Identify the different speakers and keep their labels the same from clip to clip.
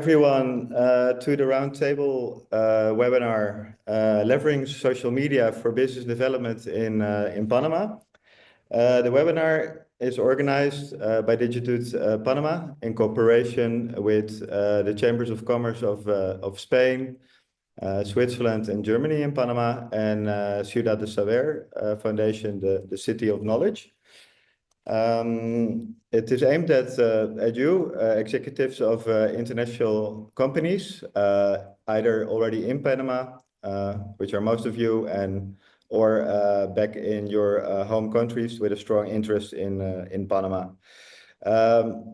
Speaker 1: everyone to the Roundtable webinar, Leveraging Social Media for Business Development in Panama. The webinar is organized by Digitut Panama in cooperation with the Chambers of Commerce of Spain, Switzerland and Germany in Panama, and Ciudad de Saber Foundation, the City of Knowledge. It is aimed at you, executives of international companies, either already in Panama, which are most of you, or back in your home countries with a strong interest in Panama.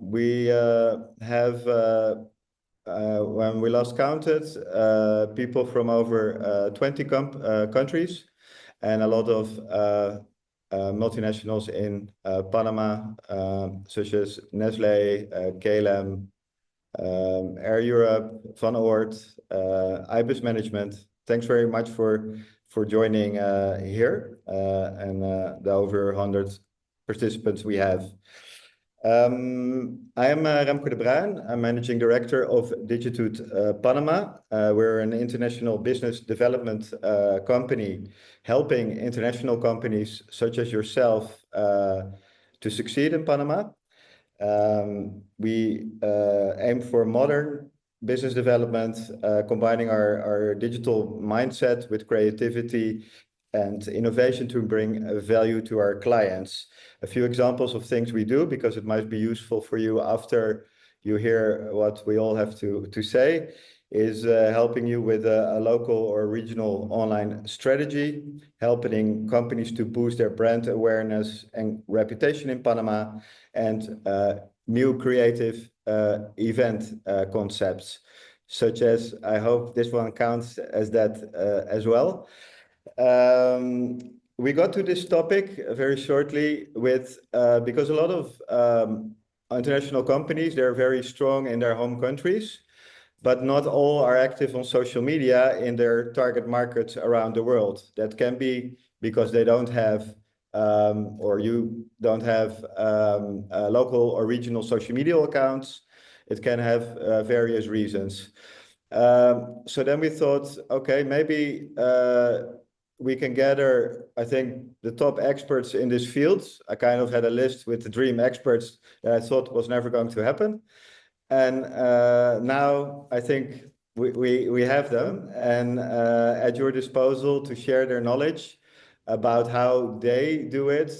Speaker 1: We have, when we last counted, people from over 20 countries and a lot of multinationals in Panama, such as Nestlé, KLM, Air Europe, Van Oort, IBIS Management. Thanks very much for joining here and the over 100 participants we have. I am Remco de Bruin. I'm Managing Director of Digitut Panama. We're an international business development company helping international companies such as yourself to succeed in Panama. We aim for modern business development, combining our digital mindset with creativity and innovation to bring value to our clients. A few examples of things we do, because it might be useful for you after you hear what we all have to say, is helping you with a local or regional online strategy, helping companies to boost their brand awareness and reputation in Panama, and new creative event concepts, such as, I hope this one counts as that as well. We got to this topic very shortly with because a lot of international companies, they're very strong in their home countries, but not all are active on social media in their target markets around the world. That can be because they don't have or you don't have local or regional social media accounts. It can have various reasons. So then we thought, okay, maybe we can gather, I think, the top experts in this field. I kind of had a list with the dream experts that I thought was never going to happen. And now I think we have them and at your disposal to share their knowledge about how they do it,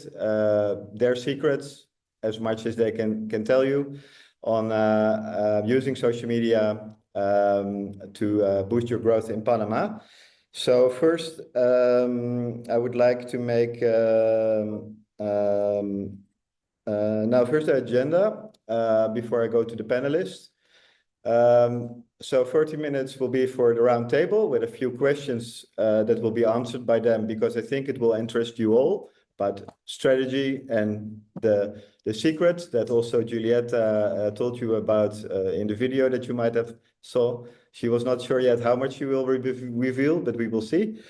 Speaker 1: their secrets, as much as they can tell you, on using social media to boost your growth in Panama. So first, I would like to make now first the agenda before I go to the panelists. So 30 minutes will be for the roundtable with a few questions that will be answered by them, because I think it will interest you all about strategy and the secrets that also Juliette told you about in the video that you might have saw. She was not sure yet how much she will reveal, but we will see.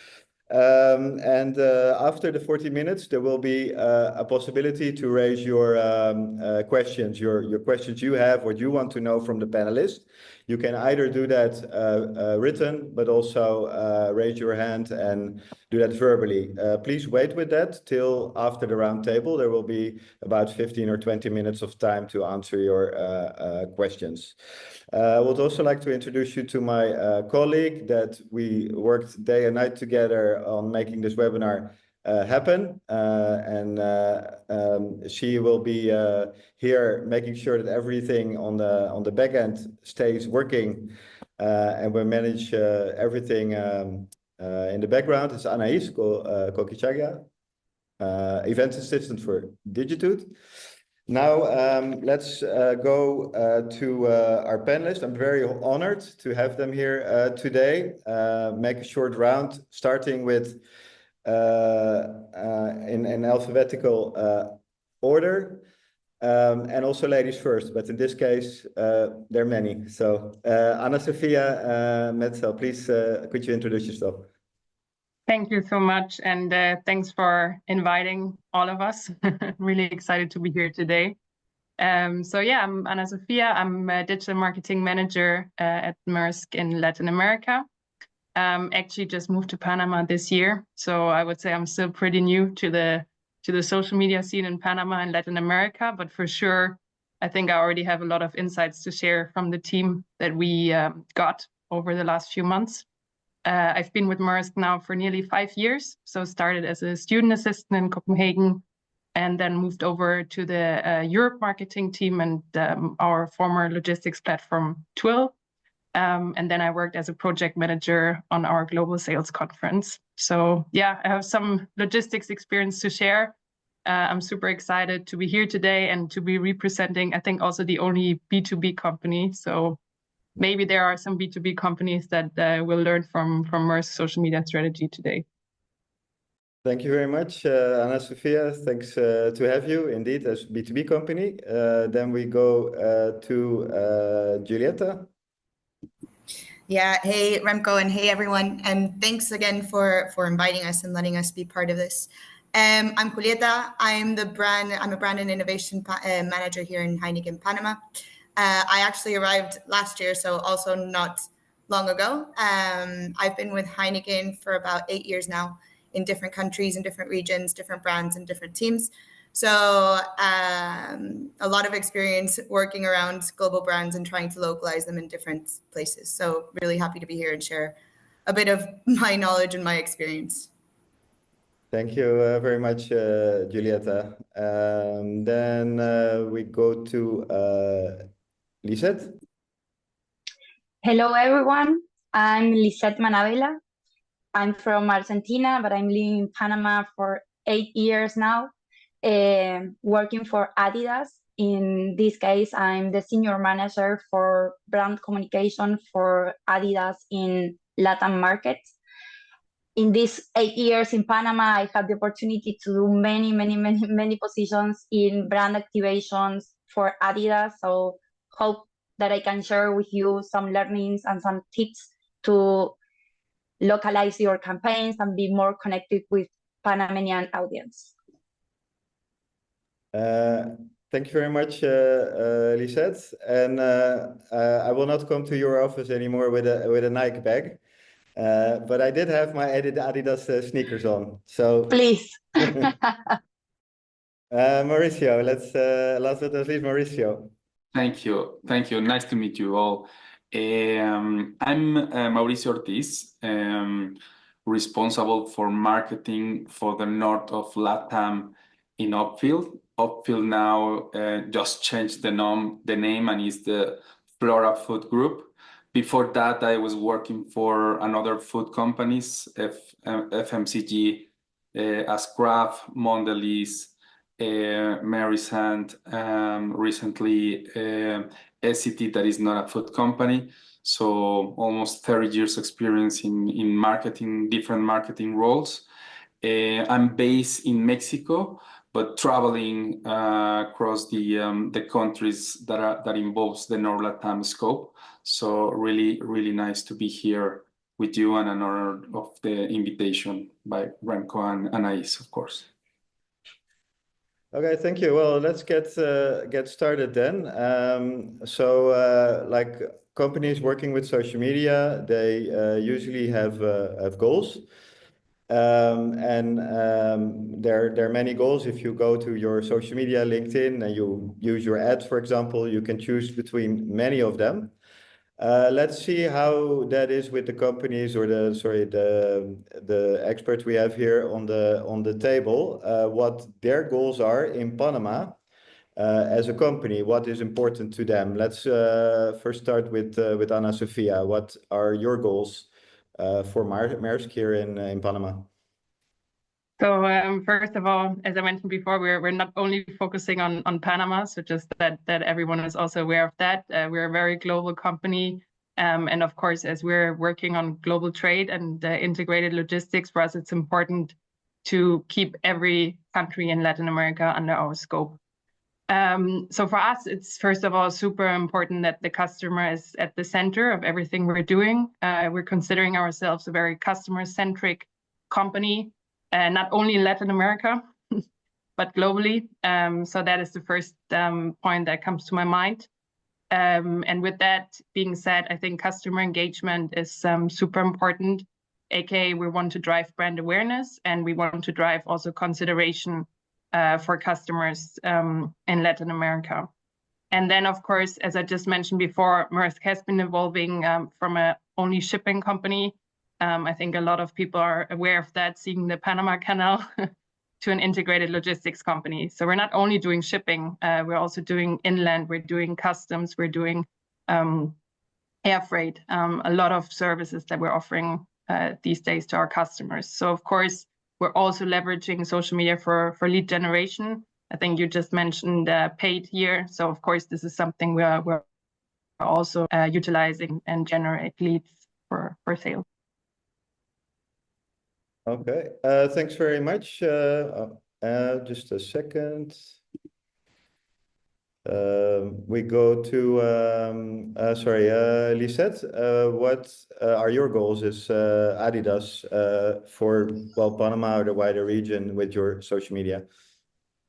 Speaker 1: And after the 40 minutes, there will be a possibility to raise your questions, your questions you have, what you want to know from the panelists. You can either do that written, but also raise your hand and do that verbally. Please wait with that till after the roundtable. There will be about 15 or 20 minutes of time to answer your questions. I would also like to introduce you to my colleague that we worked day and night together on making this webinar happen. She will be here making sure that everything on the back end stays working and we manage everything in the background. It's Anaïs Kokichaga, event assistant for Digitut. Now, let's go to our panelists. I'm very honored to have them here today. Make a short round, starting with in alphabetical order, and also ladies first, but in this case, there are many. So, Anna Sophia Metzel, please, could you introduce yourself?
Speaker 2: Thank you so much, and thanks for inviting all of us. Really excited to be here today. So yeah, I'm Ana Sofia. I'm a digital marketing manager at Maersk in Latin America. Actually just moved to Panama this year, so I would say I'm still pretty new to the social media scene in Panama and Latin America, but for sure, I think I already have a lot of insights to share from the team that we got over the last few months. I've been with Maersk now for nearly 5 years, so started as a student assistant in Copenhagen, and then moved over to the Europe marketing team and our former logistics platform, Twill. And then I worked as a project manager on our global sales conference. So yeah, I have some logistics experience to share. I'm super excited to be here today and to be representing, I think, also the only B2B company. So maybe there are some B2B companies that will learn from Maersk's social media strategy today.
Speaker 1: Thank you very much, Ana Sofia. Thanks to have you indeed as B2B company. Then we go to Julieta.
Speaker 3: Yeah, hey Remco and hey everyone, and thanks again for inviting us and letting us be part of this. I'm Julieta. I'm a brand and innovation manager here in Heineken, Panama. I actually arrived last year, so also not long ago. I've been with Heineken for about 8 years now, in different countries, in different regions, different brands, and different teams. So a lot of experience working around global brands and trying to localize them in different places. So really happy to be here and share a bit of my knowledge and my experience.
Speaker 1: Thank you very much, Julieta. Then we go to Lisette.
Speaker 4: Hello, everyone. I'm Lisette Manabela. I'm from Argentina, but I'm living in Panama for 8 years now, working for Adidas. In this case, I'm the senior manager for brand communication for Adidas in Latin markets. In these 8 years in Panama, I had the opportunity to do many positions in brand activations for Adidas. So hope that I can share with you some learnings and some tips to localize your campaigns and be more connected with Panamanian audience.
Speaker 1: Thank you very much, Lisette. And I will not come to your office anymore with a Nike bag, but I did have my Adidas sneakers on. So
Speaker 4: please,
Speaker 1: Mauricio, last but not least, Mauricio.
Speaker 5: Thank you. Nice to meet you all. I'm Mauricio Ortiz, responsible for marketing for the north of LATAM in Upfield. Upfield now just changed the name and is the Flora Food Group. Before that, I was working for another food companies, FMCG, as Kraft, Mondelez, Mary Sant, recently SCT, that is not a food company. So almost 30 years experience in marketing, different marketing roles. I'm based in Mexico, but traveling across the countries that involves the North Latam scope. So really nice to be here with you, and an honor of the invitation by Remco and Anais, of course.
Speaker 1: Okay, thank you. Well, let's get started then. Like companies working with social media, they usually have goals. There are many goals. If you go to your social media, LinkedIn, and you use your ads, for example, you can choose between many of them. Let's see how that is with the companies, or the experts we have here on the table, what their goals are in Panama as a company, what is important to them. Let's first start with Ana Sofia. What are your goals for Maersk here in Panama?
Speaker 2: So first of all, as I mentioned before, we're not only focusing on Panama, so just that everyone is also aware of that. We're a very global company, and of course, as we're working on global trade and integrated logistics, for us it's important to keep every country in Latin America under our scope. So for us, it's first of all super important that the customer is at the center of everything we're doing. We're considering ourselves a very customer-centric company. Not only in Latin America, but globally. So that is the first point that comes to my mind. And with that being said, I think customer engagement is super important. AKA, we want to drive brand awareness, and we want to drive also consideration for customers in Latin America. And then, of course, as I just mentioned before, Maersk has been evolving from a only shipping company. I think a lot of people are aware of that, seeing the Panama Canal, to an integrated logistics company. So we're not only doing shipping, we're also doing inland, we're doing customs, we're doing air freight, a lot of services that we're offering these days to our customers. So of course, we're also leveraging social media for lead generation. I think you just mentioned paid here. So of course, this is something we're also utilizing and generate leads for sale.
Speaker 1: Okay, thanks very much. Just a second. We go to, Lisette, what are your goals as Adidas for, well, Panama or the wider region with your social media?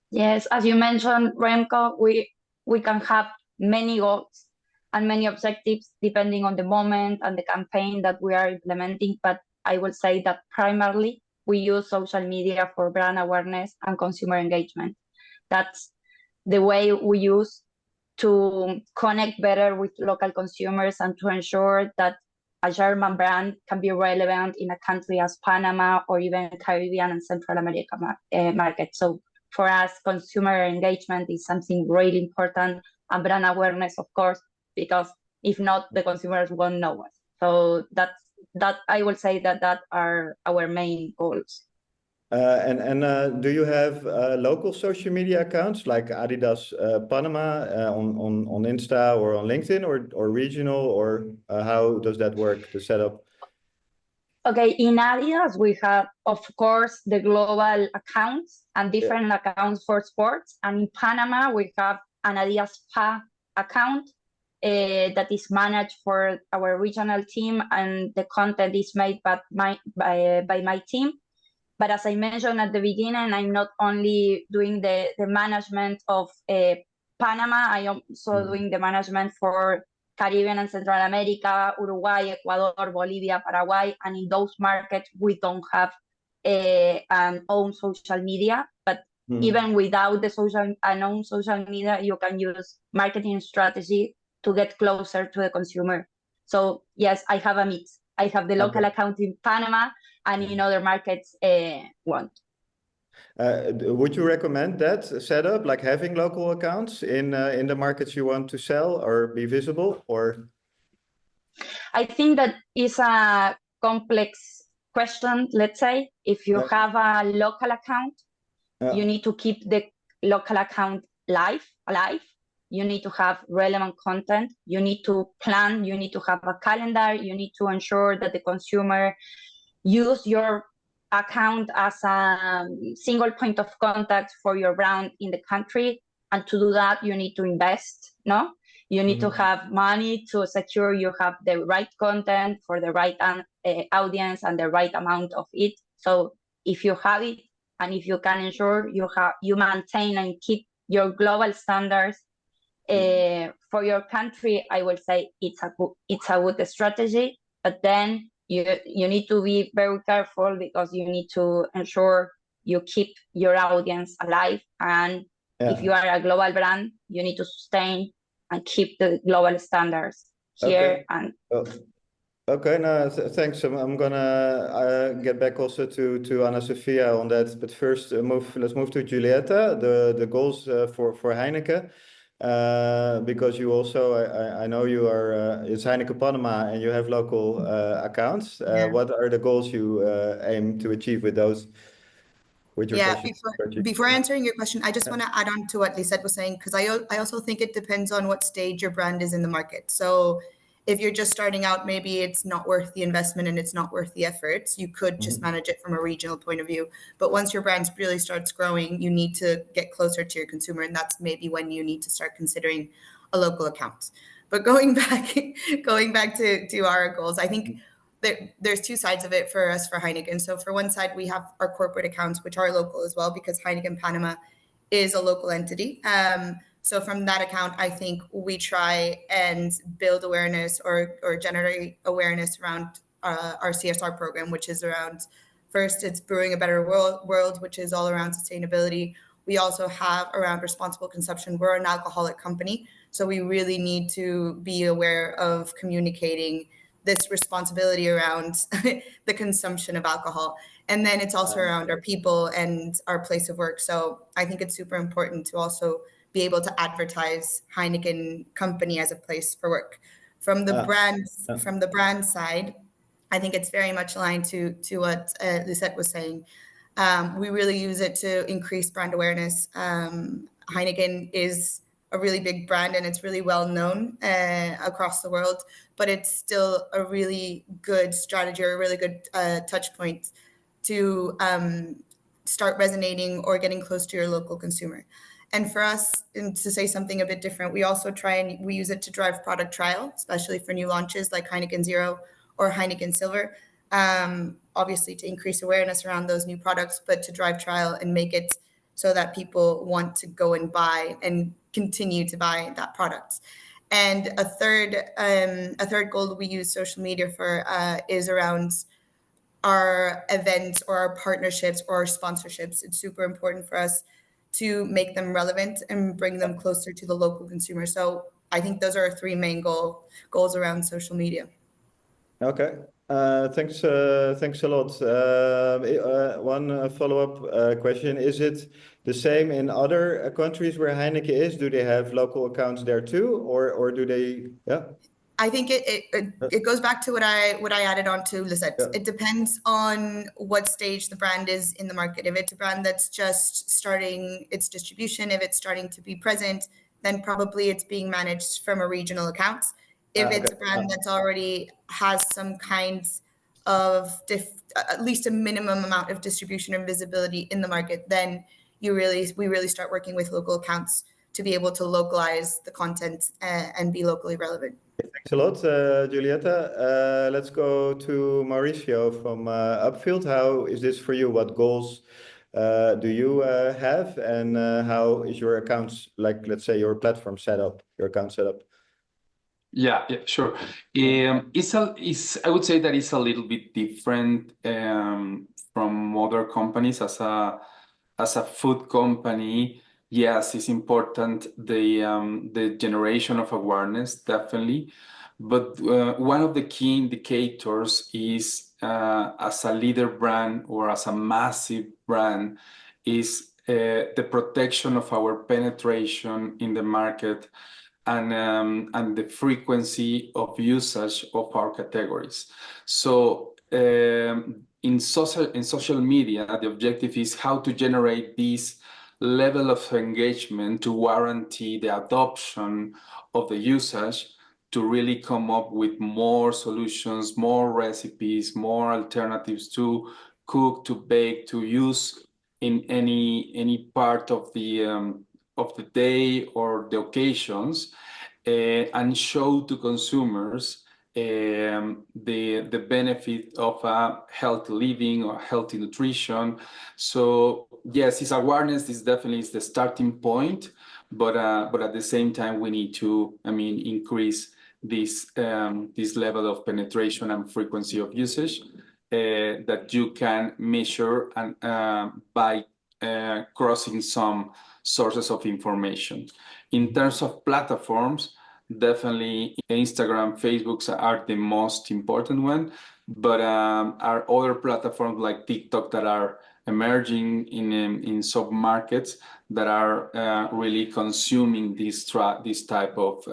Speaker 4: Yes, as you mentioned, Remco, we can have many goals and many objectives depending on the moment and the campaign that we are implementing. But I will say that primarily we use social media for brand awareness and consumer engagement. That's the way we use to connect better with local consumers and to ensure that a German brand can be relevant in a country as Panama or even Caribbean and Central America market. So for us, consumer engagement is something really important, and brand awareness, of course, because if not, the consumers won't know us. So that I will say that are our main goals.
Speaker 1: Do you have local social media accounts like Adidas Panama on Insta or on LinkedIn, or regional, or how does that work, the setup?
Speaker 4: Okay, in Adidas, we have, of course, the global accounts and different accounts for sports. And in Panama, we have an Adidas PA account that is managed for our regional team, and the content is made by my team. But as I mentioned at the beginning, I'm not only doing the management of Panama, I am also doing the management for Caribbean and Central America, Uruguay, Ecuador, Bolivia, Paraguay, and in those markets, we don't have an own social media. But even without the own social media, you can use marketing strategy to get closer to the consumer. So yes, I have a mix. I have the local account in Panama, and in other markets won't.
Speaker 1: Would you recommend that setup, like having local accounts in the markets you want to sell or be visible, or?
Speaker 4: I think that is a complex question. Let's say if you have a local account, you need to keep the local account alive. You need to have relevant content. You need to plan. You need to have a calendar. You need to ensure that the consumer use your account as a single point of contact for your brand in the country. And to do that, you need to invest, no? You need to have money to secure you have the right content for the right audience and the right amount of it. So if you have it, and if you can ensure you maintain and keep your global standards for your country, I will say it's a good strategy. But then you need to be very careful, because you need to ensure you keep your audience alive. And if you are a global brand, you need to sustain and keep the global standards here.
Speaker 1: Okay, no, thanks. I'm gonna get back also to Ana Sofia on that. But first, let's move to Julieta, the goals for Heineken. Because you also, I know you are, it's Heineken Panama, and you have local accounts. What are the goals you aim to achieve with those? With your
Speaker 3: before answering your question, I just want to add on to what Lisette was saying, because I also think it depends on what stage your brand is in the market. So if you're just starting out, maybe it's not worth the investment and it's not worth the efforts. You could just manage it from a regional point of view. But once your brand really starts growing, you need to get closer to your consumer, and that's maybe when you need to start considering a local account. But going back to our goals, I think there's two sides of it for us for Heineken. So for one side, we have our corporate accounts, which are local as well, because Heineken Panama is a local entity. So from that account, I think we try and build awareness or generate awareness around our CSR program, which is around, first, it's Brewing a Better World, which is all around sustainability. We also have around responsible consumption. We're an alcoholic company, so we really need to be aware of communicating this responsibility around the consumption of alcohol. And then it's also around our people and our place of work. So I think it's super important to also be able to advertise Heineken company as a place for work. From the brand side, I think it's very much aligned to what Lisette was saying. We really use it to increase brand awareness. Heineken is a really big brand and it's really well known across the world, but it's still a really good strategy or a really good touch point to start resonating or getting close to your local consumer. And for us, and to say something a bit different, we also we use it to drive product trial, especially for new launches like Heineken Zero or Heineken Silver. Obviously to increase awareness around those new products, but to drive trial and make it so that people want to go and buy and continue to buy that product. And a third goal we use social media for is around our events or our partnerships or our sponsorships. It's super important for us to make them relevant and bring them closer to the local consumer. So I think those are our three main goals around social media.
Speaker 1: Okay. Thanks a lot. One follow-up question. Is it the same in other countries where Heineken is? Do they have local accounts there too, or do they? Yeah.
Speaker 3: I think it goes back to what I added on to Lisette. Yeah. It depends on what stage the brand is in the market. If it's a brand that's just starting its distribution, if it's starting to be present, then probably it's being managed from a regional account. If it's a brand that's already has some kinds of at least a minimum amount of distribution and visibility in the market, then we really start working with local accounts to be able to localize the content and be locally relevant.
Speaker 1: Thanks a lot, Giulietta. Let's go to Mauricio from Upfield. How is this for you? What goals do you have, and how is your accounts, like, let's say, your platform setup, your account setup?
Speaker 5: Yeah, sure. I would say that it's a little bit different from other companies. As a food company, yes, it's important, the generation of awareness, definitely. But one of the key indicators is as a leader brand or as a massive brand is the protection of our penetration in the market and the frequency of usage of our categories. So in social media, the objective is how to generate this level of engagement to guarantee the adoption of the usage, to really come up with more solutions, more recipes, more alternatives to cook, to bake, to use in any part of the day or the occasions, and show to consumers the benefit of a healthy living or healthy nutrition. So yes, this awareness is definitely the starting point, but at the same time we need to, increase this level of penetration and frequency of usage that you can measure and by crossing some sources of information. In terms of platforms, definitely Instagram, Facebook are the most important one, but are other platforms like TikTok that are emerging in some markets that are really consuming this type of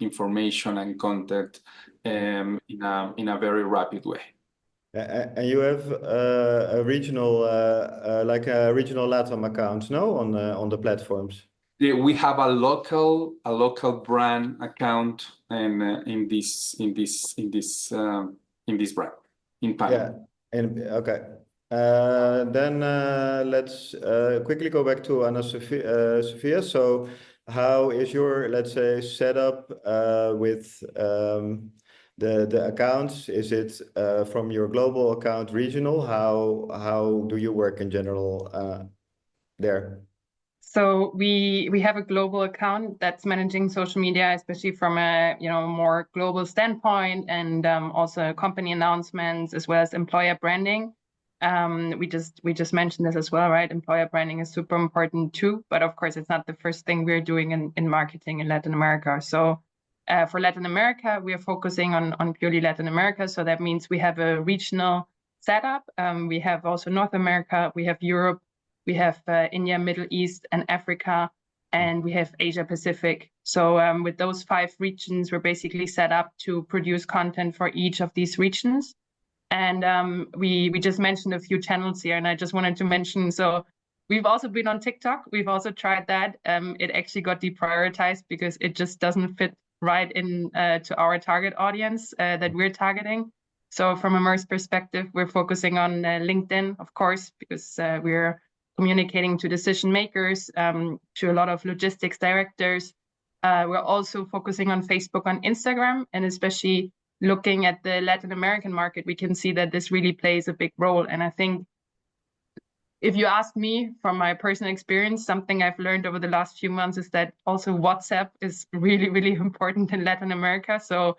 Speaker 5: information and content in a very rapid way.
Speaker 1: And you have a regional, like a regional LATAM account, no, on the platforms.
Speaker 5: Yeah, we have a local brand account, and in this brand in Panama.
Speaker 1: Yeah, and okay. Then let's quickly go back to Ana Sofia. So, how is your, let's say, setup with the accounts? Is it from your global account, regional? How do you work in general there?
Speaker 2: So we have a global account that's managing social media, especially from a more global standpoint, and also company announcements as well as employer branding. We just mentioned this as well, right? Employer branding is super important too, but of course it's not the first thing we're doing in marketing in Latin America. So for Latin America, we are focusing on purely Latin America. So that means we have a regional setup. We have also North America, we have Europe, we have India, Middle East, and Africa, and we have Asia Pacific. So with those 5 regions, we're basically set up to produce content for each of these regions. And we just mentioned a few channels here, and I just wanted to mention, so we've also been on TikTok. We've also tried that. It actually got deprioritized because it just doesn't fit right in to our target audience that we're targeting. So from a MERS perspective, we're focusing on LinkedIn, of course, because we're communicating to decision makers, to a lot of logistics directors. We're also focusing on Facebook, on Instagram, and especially looking at the Latin American market, we can see that this really plays a big role. And I think if you ask me from my personal experience, something I've learned over the last few months is that also WhatsApp is really, really important in Latin America. So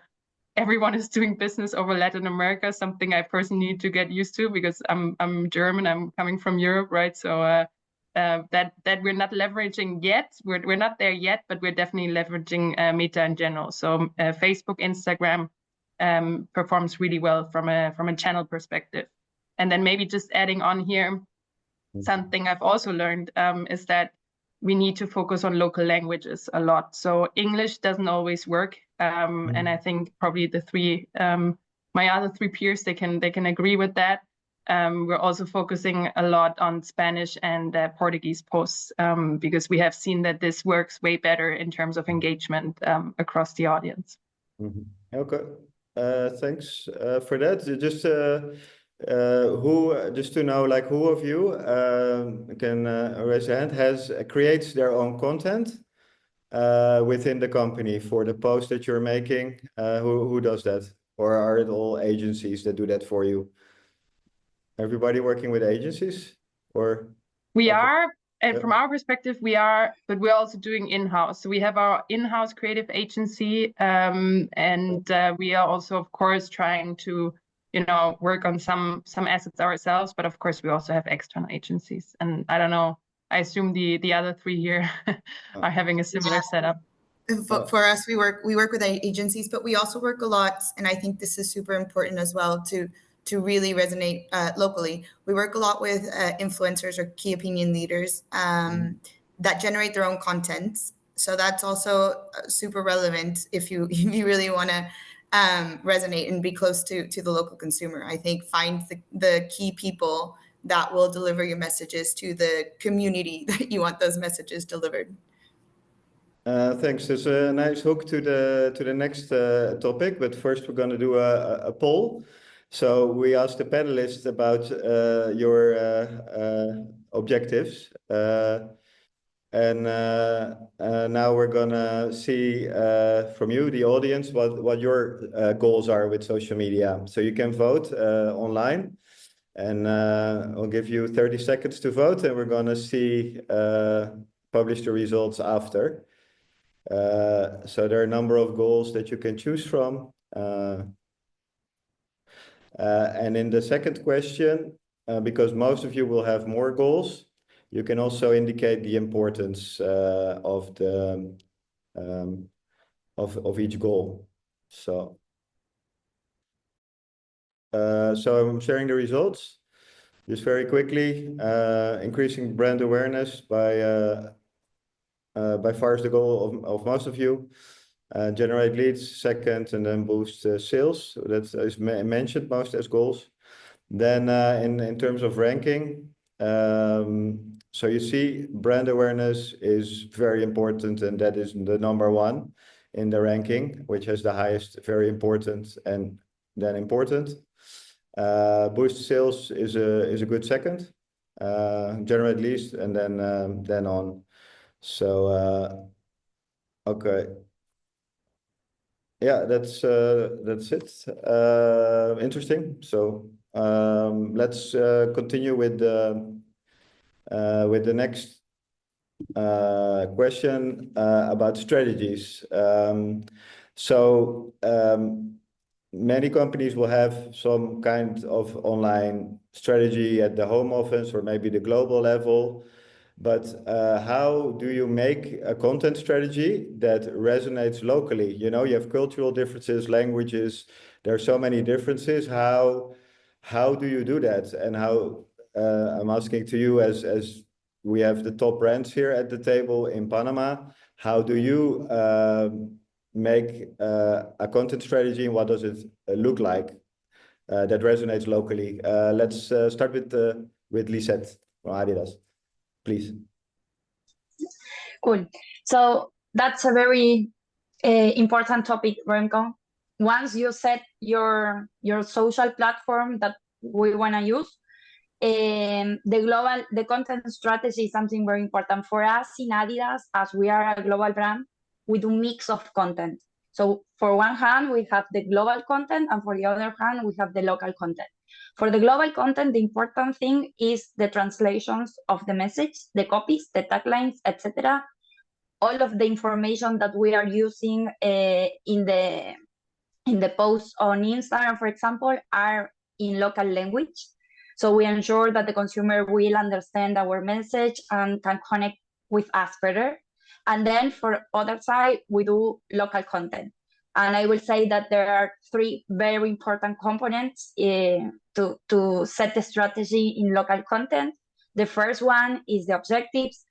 Speaker 2: everyone is doing business over Latin America, something I personally need to get used to because I'm German, I'm coming from Europe, right? So that we're not leveraging yet. We're not there yet, but we're definitely leveraging Meta in general. So Facebook, Instagram performs really well from a channel perspective. And then maybe just adding on here, something I've also learned is that we need to focus on local languages a lot. So English doesn't always work. And I think probably my other 3 peers, they can agree with that. We're also focusing a lot on Spanish and Portuguese posts because we have seen that this works way better in terms of engagement across the audience.
Speaker 1: Okay, thanks for that. Just to know, like, who of you can raise a hand creates their own content within the company for the post that you're making? Who does that, or are it all agencies that do that for you? Everybody working with agencies, or?
Speaker 2: We are, and from our perspective, we are, but we're also doing in-house. So we have our in-house creative agency, and we are also, of course, trying to, work on some assets ourselves. But of course, we also have external agencies. And I don't know, I assume the other 3 here are having a similar setup.
Speaker 3: For us, we work with agencies, but we also work a lot, and I think this is super important as well to really resonate locally. We work a lot with influencers or key opinion leaders that generate their own content. So that's also super relevant if you really want to resonate and be close to the local consumer. I think find the key people that will deliver your messages to the community that you want those messages delivered.
Speaker 1: Thanks. There's a nice hook to the next topic, but first we're going to do a poll. So we asked the panelists about your objectives, and now we're gonna see from you, the audience, what your goals are with social media. So you can vote online, and I'll give you 30 seconds to vote, and we're gonna see publish the results after. So there are a number of goals that you can choose from. And in the second question, because most of you will have more goals, you can also indicate the importance of each goal. So I'm sharing the results just very quickly. Increasing brand awareness by far is the goal of most of you. Generate leads second, and then boost sales. That is mentioned most as goals. Then in terms of ranking, so you see brand awareness is very important, and that is the number 1 in the ranking, which has the highest, very important, and then important. Boost sales is a good second. Generate leads, and then on. So okay. Yeah, that's it. Interesting. So let's continue with the next question about strategies. Many companies will have some kind of online strategy at the home office or maybe the global level. But how do you make a content strategy that resonates locally? You know, you have cultural differences, languages. There are so many differences. How do you do that? And how I'm asking to you as we have the top brands here at the table in Panama. How do you make a content strategy, and what does it look like that resonates locally? Let's start with Lisette from Adidas, please.
Speaker 4: Cool. So that's a very important topic, Remco. Once you set your social platform that we want to use, the content strategy is something very important for us in Adidas. As we are a global brand, we do mix of content. So for one hand, we have the global content, and for the other hand, we have the local content. For the global content, the important thing is the translations of the message, the copies, the taglines, etc. All of the information that we are using in the posts on Instagram, for example, are in local language. So we ensure that the consumer will understand our message and can connect with us better. And then for other side, we do local content. And I will say that there are three very important components to set the strategy in local content. The first one is the objectives,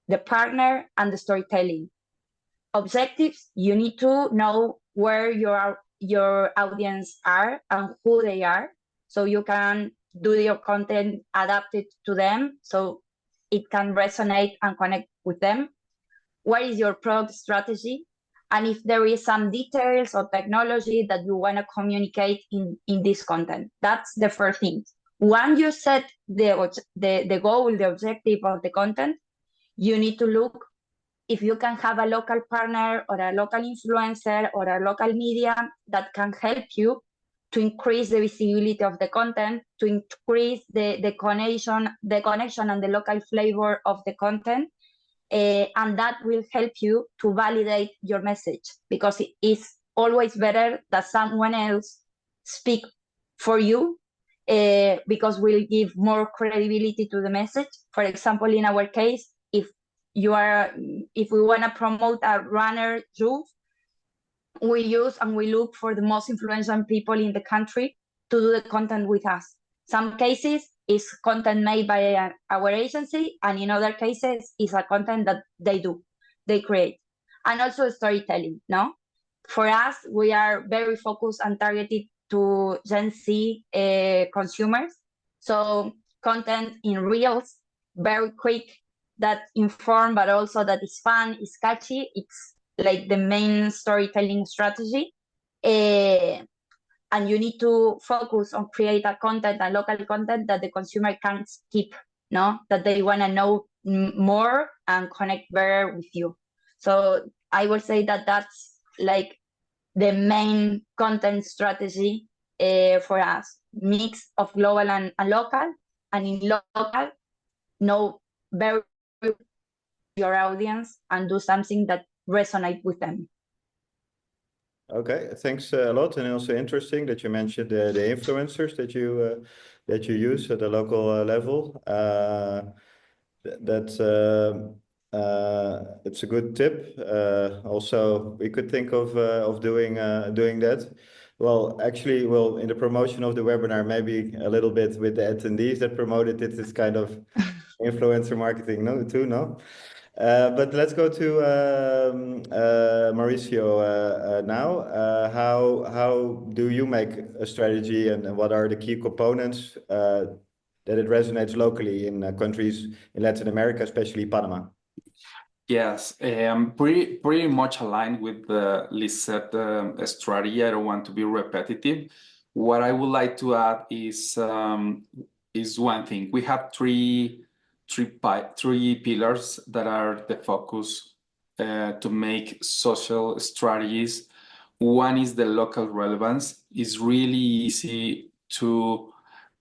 Speaker 4: the partner, and the storytelling. Objectives, you need to know where your audience are and who they are, so you can do your content adapted to them so it can resonate and connect with them. What is your product strategy? And if there is some details or technology that you want to communicate in this content. That's the first thing. Once you set the goal, the objective of the content, you need to look if you can have a local partner or a local influencer or a local media that can help you to increase the visibility of the content, to increase the connection and the local flavor of the content. And that will help you to validate your message, because it is always better that someone else speak for you, because we'll give more credibility to the message. For example, in our case, if we want to promote a runner shoes, we use and we look for the most influential people in the country to do the content with us. Some cases is content made by our agency, and in other cases is a content that they create. And also storytelling, no? For us, we are very focused and targeted to Gen Z consumers. So content in reels, very quick, that inform, but also that is fun, is catchy. It's like the main storytelling strategy. And you need to focus on create a content, a local content that the consumer can skip, no? That they want to know more and connect better with you. So I will say that that's like the main content strategy for us. Mix of global and local, and in local, know very your audience and do something that resonates with them.
Speaker 1: Okay, thanks a lot, and also interesting that you mentioned the influencers that you use at the local level. That's it's a good tip. Also, we could think of doing that. Well, actually, in the promotion of the webinar, maybe a little bit with the attendees that promoted it, it's kind of influencer marketing, no? But let's go to Mauricio now. How do you make a strategy, and what are the key components that it resonates locally in countries in Latin America, especially Panama?
Speaker 5: Yes, pretty much aligned with the Lisette strategy. I don't want to be repetitive. What I would like to add is one thing. We have three pillars that are the focus to make social strategies one is the local relevance. It's really easy to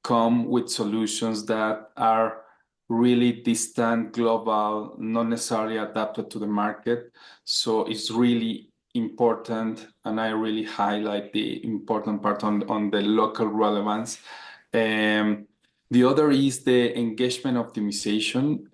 Speaker 5: come with solutions that are really distant, global, not necessarily adapted to the market. So it's really important, and I really highlight the important part on the local relevance. The other is the engagement optimization,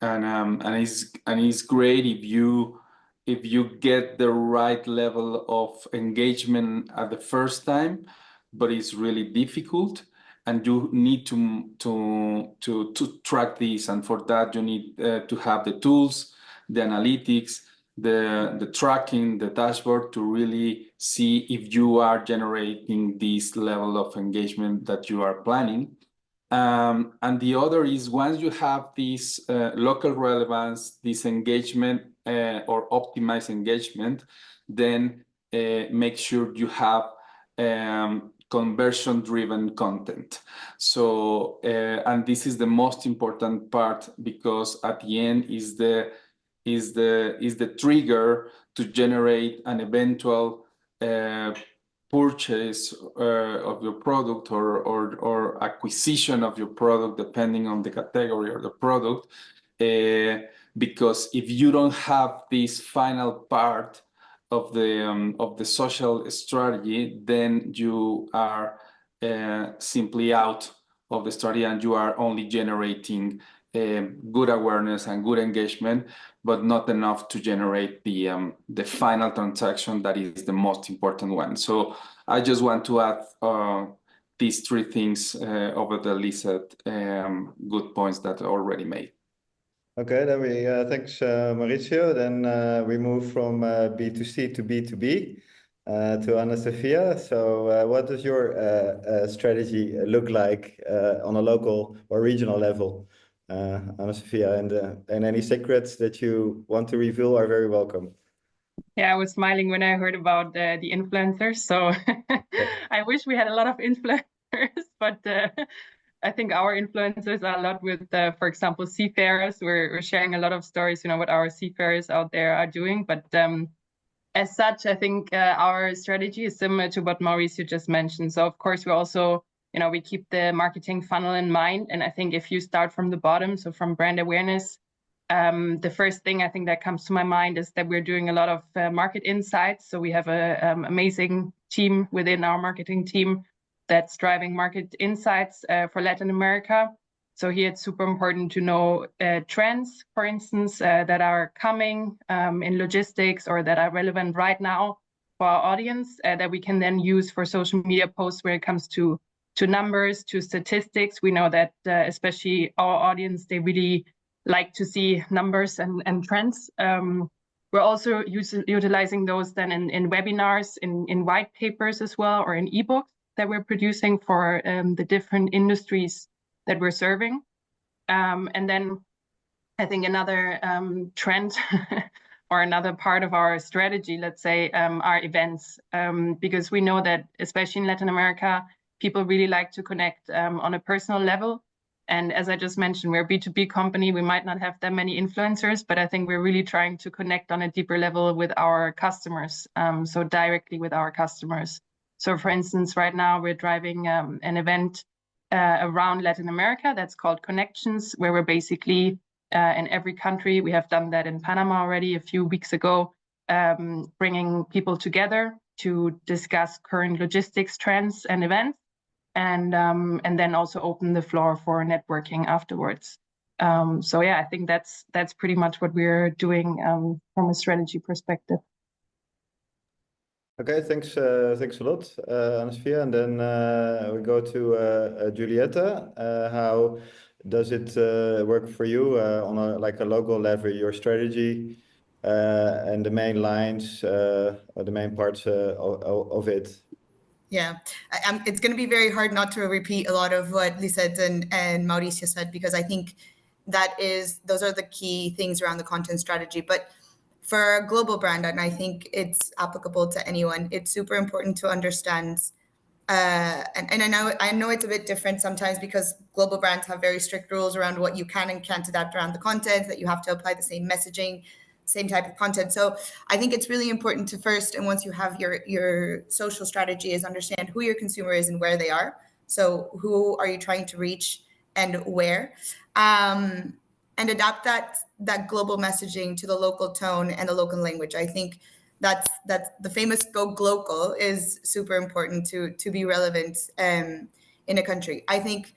Speaker 5: and it's great if you get the right level of engagement at the first time, but it's really difficult, and you need to track this, and for that you need to have the tools, the analytics, the tracking, the dashboard to really see if you are generating this level of engagement that you are planning. And the other is once you have this local relevance, this engagement or optimized engagement, then make sure you have conversion-driven content. So, and this is the most important part, because at the end is the trigger to generate an eventual purchase of your product or acquisition of your product, depending on the category or the product. Because if you don't have this final part of the social strategy, then you are simply out of the strategy, and you are only generating good awareness and good engagement, but not enough to generate the final transaction that is the most important one. So I just want to add these three things over the Lizette good points that are already made.
Speaker 1: Okay, then we thanks Mauricio. Then we move from B2C to B2B to Ana Sofia. So what does your strategy look like on a local or regional level, Ana Sofia? And any secrets that you want to reveal are very welcome.
Speaker 2: Yeah, I was smiling when I heard about the influencers. So I wish we had a lot of influencers, but I think our influencers are a lot with, for example, seafarers. We're sharing a lot of stories, what our seafarers out there are doing. But as such, I think our strategy is similar to what Mauricio just mentioned. So of course, we also, we keep the marketing funnel in mind. And I think if you start from the bottom, so from brand awareness, the first thing I think that comes to my mind is that we're doing a lot of market insights. So we have an amazing team within our marketing team that's driving market insights for Latin America. So here it's super important to know trends, for instance, that are coming in logistics or that are relevant right now for our audience that we can then use for social media posts where it comes to numbers, to statistics. We know that especially our audience, they really like to see numbers and trends. We're also utilizing those then in webinars, in white papers as well, or in ebooks that we're producing for the different industries that we're serving. And then I think another trend or another part of our strategy, let's say, are events, because we know that especially in Latin America, people really like to connect on a personal level. And as I just mentioned, we're a B2B company. We might not have that many influencers, but I think we're really trying to connect on a deeper level with our customers, so directly with our customers. So for instance, right now we're driving an event around Latin America that's called Connections, where we're basically in every country. We have done that in Panama already a few weeks ago, bringing people together to discuss current logistics trends and events. And then also open the floor for networking afterwards. So yeah, I think that's pretty much what we're doing from a strategy perspective.
Speaker 1: Okay, thanks a lot, Ana Sofia. And then we go to Julieta. How does it work for you on a local level, your strategy and the main lines or the main parts of it?
Speaker 3: Yeah, it's going to be very hard not to repeat a lot of what Lizette and Mauricio said, because I think those are the key things around the content strategy. But for a global brand, and I think it's applicable to anyone, it's super important to understand. And I know it's a bit different sometimes because global brands have very strict rules around what you can and can't adapt around the content, that you have to apply the same messaging. same type of content. So I think it's really important to first, and once you have your social strategy, is understand who your consumer is and where they are. So who are you trying to reach and where, and adapt that global messaging to the local tone and the local language. I think that's the famous go glocal is super important to be relevant in a country. I think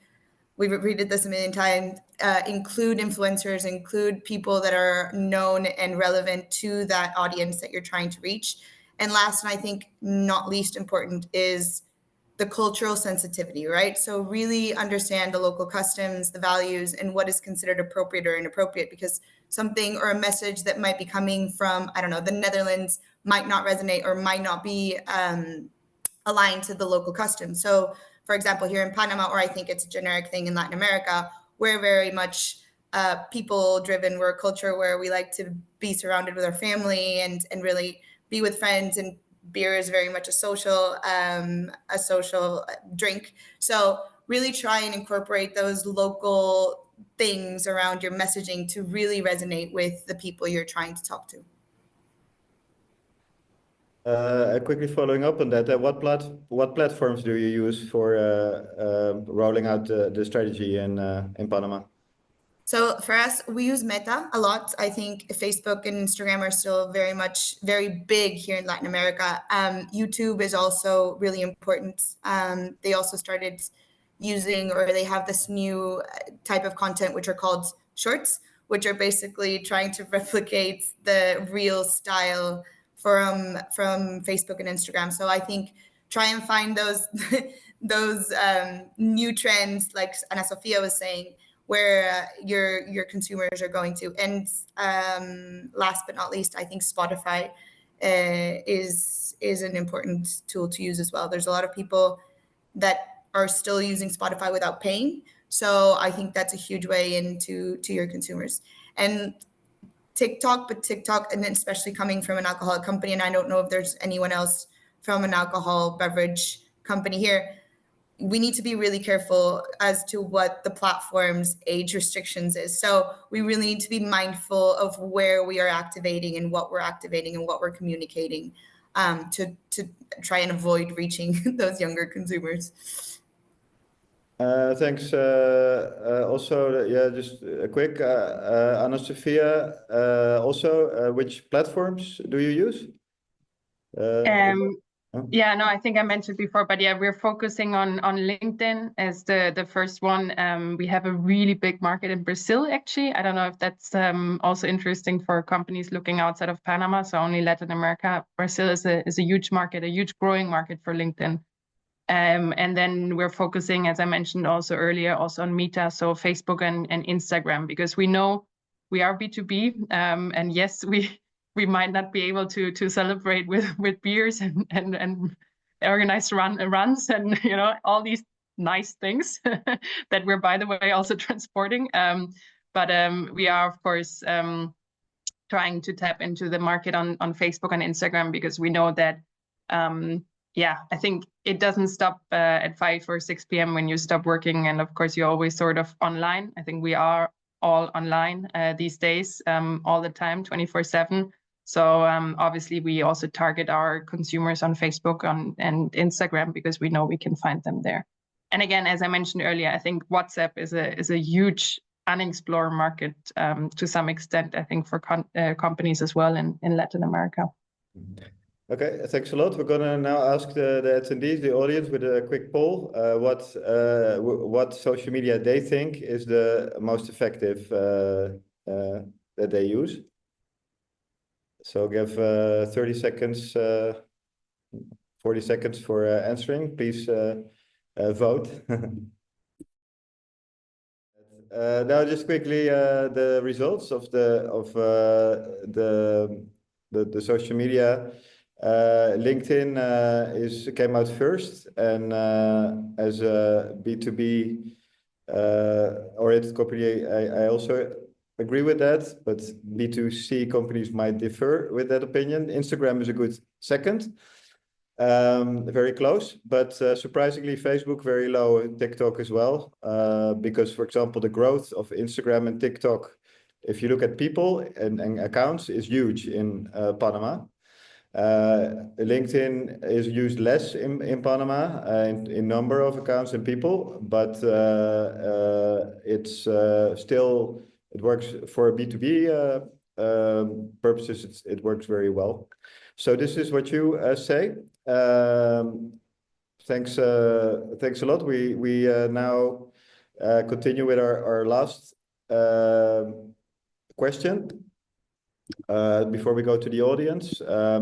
Speaker 3: we've repeated this a million times. Include influencers, include people that are known and relevant to that audience that you're trying to reach. And last, and I think not least important, is the cultural sensitivity, right? So really understand the local customs, the values, and what is considered appropriate or inappropriate, because something or a message that might be coming from, I don't know, the Netherlands might not resonate or might not be aligned to the local customs. So for example, here in Panama, or I think it's a generic thing in Latin America, we're very much people driven. We're a culture where we like to be surrounded with our family and really be with friends, and beer is very much a social drink. So really try and incorporate those local things around your messaging to really resonate with the people you're trying to talk to.
Speaker 1: Quickly following up on that, what platforms do you use for rolling out the strategy in Panama?
Speaker 3: So for us, we use Meta a lot. I think Facebook and Instagram are still very big here in Latin America. YouTube is also really important. They also started using, or they have this new type of content, which are called shorts, which are basically trying to replicate the real style from Facebook and Instagram. So I think try and find those new trends, like Ana Sofia was saying, where your consumers are going to. And last but not least, I think Spotify is an important tool to use as well. There's a lot of people that are still using Spotify without paying. So I think that's a huge way into your consumers. And TikTok, and especially coming from an alcoholic company, and I don't know if there's anyone else from an alcohol beverage company here, we need to be really careful as to what the platform's age restrictions is. So we really need to be mindful of where we are activating and what we're communicating to try and avoid reaching those younger consumers.
Speaker 1: Thanks. Also, yeah, just a quick, Ana Sofia, also, which platforms do you use?
Speaker 2: Yeah, no, I think I mentioned before, but yeah, we're focusing on LinkedIn as the first one. We have a really big market in Brazil, actually. I don't know if that's also interesting for companies looking outside of Panama, so only Latin America. Brazil is a huge market, a huge growing market for LinkedIn. And then we're focusing, as I mentioned also earlier, also on Meta, so Facebook and Instagram, because we know we are B2B, and yes, we might not be able to celebrate with beers and organize runs and all these nice things that we're, by the way, also transporting. But we are, of course, trying to tap into the market on Facebook and Instagram, because we know that yeah, I think it doesn't stop at 5 or 6 p.m. when you stop working. And of course, you're always sort of online. I think we are all online these days, all the time, 24/7. So obviously, we also target our consumers on Facebook and Instagram, because we know we can find them there. And again, as I mentioned earlier, I think WhatsApp is a huge unexplored market to some extent, I think, for companies as well in Latin America.
Speaker 1: Okay, thanks a lot. We're going to now ask the attendees, the audience, with a quick poll, what social media they think is the most effective that they use. So give 30 seconds, 40 seconds for answering. Please vote. Now, just quickly, the results of the social media. LinkedIn came out first, and as a B2B oriented company, I also agree with that, but B2C companies might differ with that opinion. Instagram is a good second, very close, but surprisingly, Facebook very low, and TikTok as well, because, for example, the growth of Instagram and TikTok if you look at people and accounts, is huge in Panama. LinkedIn is used less in Panama in number of accounts and people, but it's still, it works for B2B purposes. It works very well. So this is what you say. Thanks a lot. We now continue with our last question. Before we go to the audience, I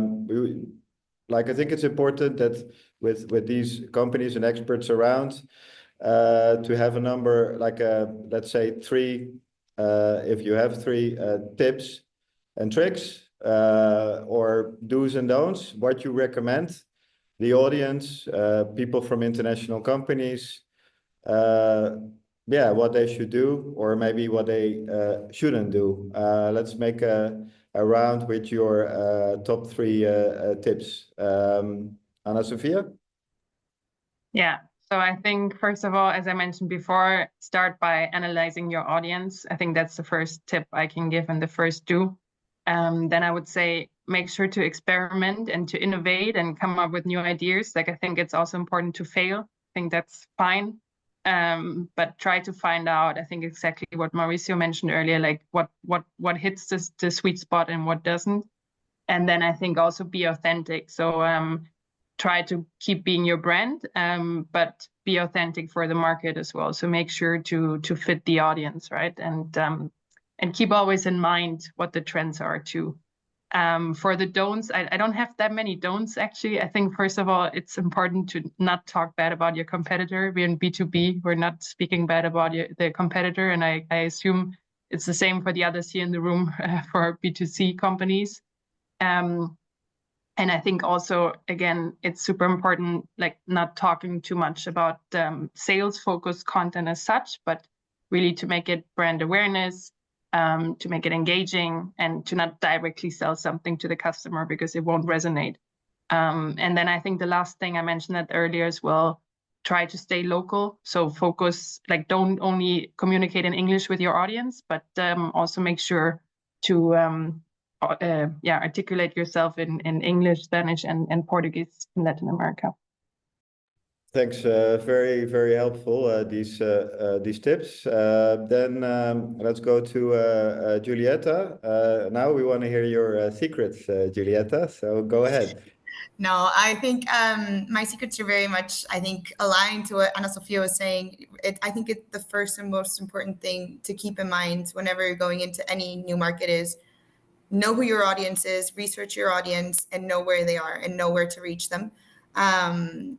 Speaker 1: think it's important that with these companies and experts around, to have a number, like let's say 3, if you have 3 tips and tricks or do's and don'ts, what you recommend the audience, people from international companies, what they should do, or maybe what they shouldn't do. Let's make a round with your top 3 tips. Ana Sofia?
Speaker 2: Yeah, so I think, first of all, as I mentioned before, start by analyzing your audience. I think that's the first tip I can give and the first do. Then I would say, make sure to experiment and to innovate and come up with new ideas. Like, I think it's also important to fail. I think that's fine. But try to find out, I think, exactly what Mauricio mentioned earlier, like what hits the sweet spot and what doesn't. And then I think also be authentic. So try to keep being your brand, but be authentic for the market as well. So make sure to fit the audience, right? And keep always in mind what the trends are too. For the don'ts, I don't have that many don'ts, actually. I think, first of all, it's important to not talk bad about your competitor. We're in B2B. We're not speaking bad about the competitor. And I assume it's the same for the others here in the room for B2C companies. And I think also, again, it's super important, like not talking too much about sales-focused content as such, but really to make it brand awareness, to make it engaging, and to not directly sell something to the customer because it won't resonate. And then I think the last thing, I mentioned that earlier as well, try to stay local. So focus, like don't only communicate in English with your audience, but also make sure to articulate yourself in English, Spanish, and Portuguese in Latin America.
Speaker 1: Thanks, very, very helpful, these tips. Then let's go to Giulietta. Now we want to hear your secrets, Giulietta, so go ahead.
Speaker 3: No, I think my secrets are very much, I think, aligned to what Ana Sofia was saying. I think the first and most important thing to keep in mind whenever you're going into any new market is know who your audience is, research your audience, and know where they are and know where to reach them. And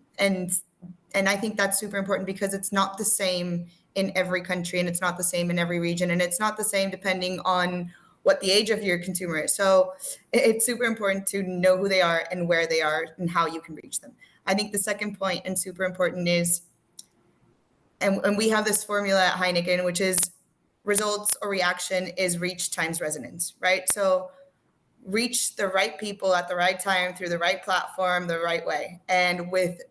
Speaker 3: I think that's super important because it's not the same in every country and it's not the same in every region. And it's not the same depending on what the age of your consumer is. So it's super important to know who they are and where they are and how you can reach them. I think the second point and super important is, and we have this formula at Heineken, which is results or reaction is reach times resonance, right? So reach the right people at the right time through the right platform, the right way, and with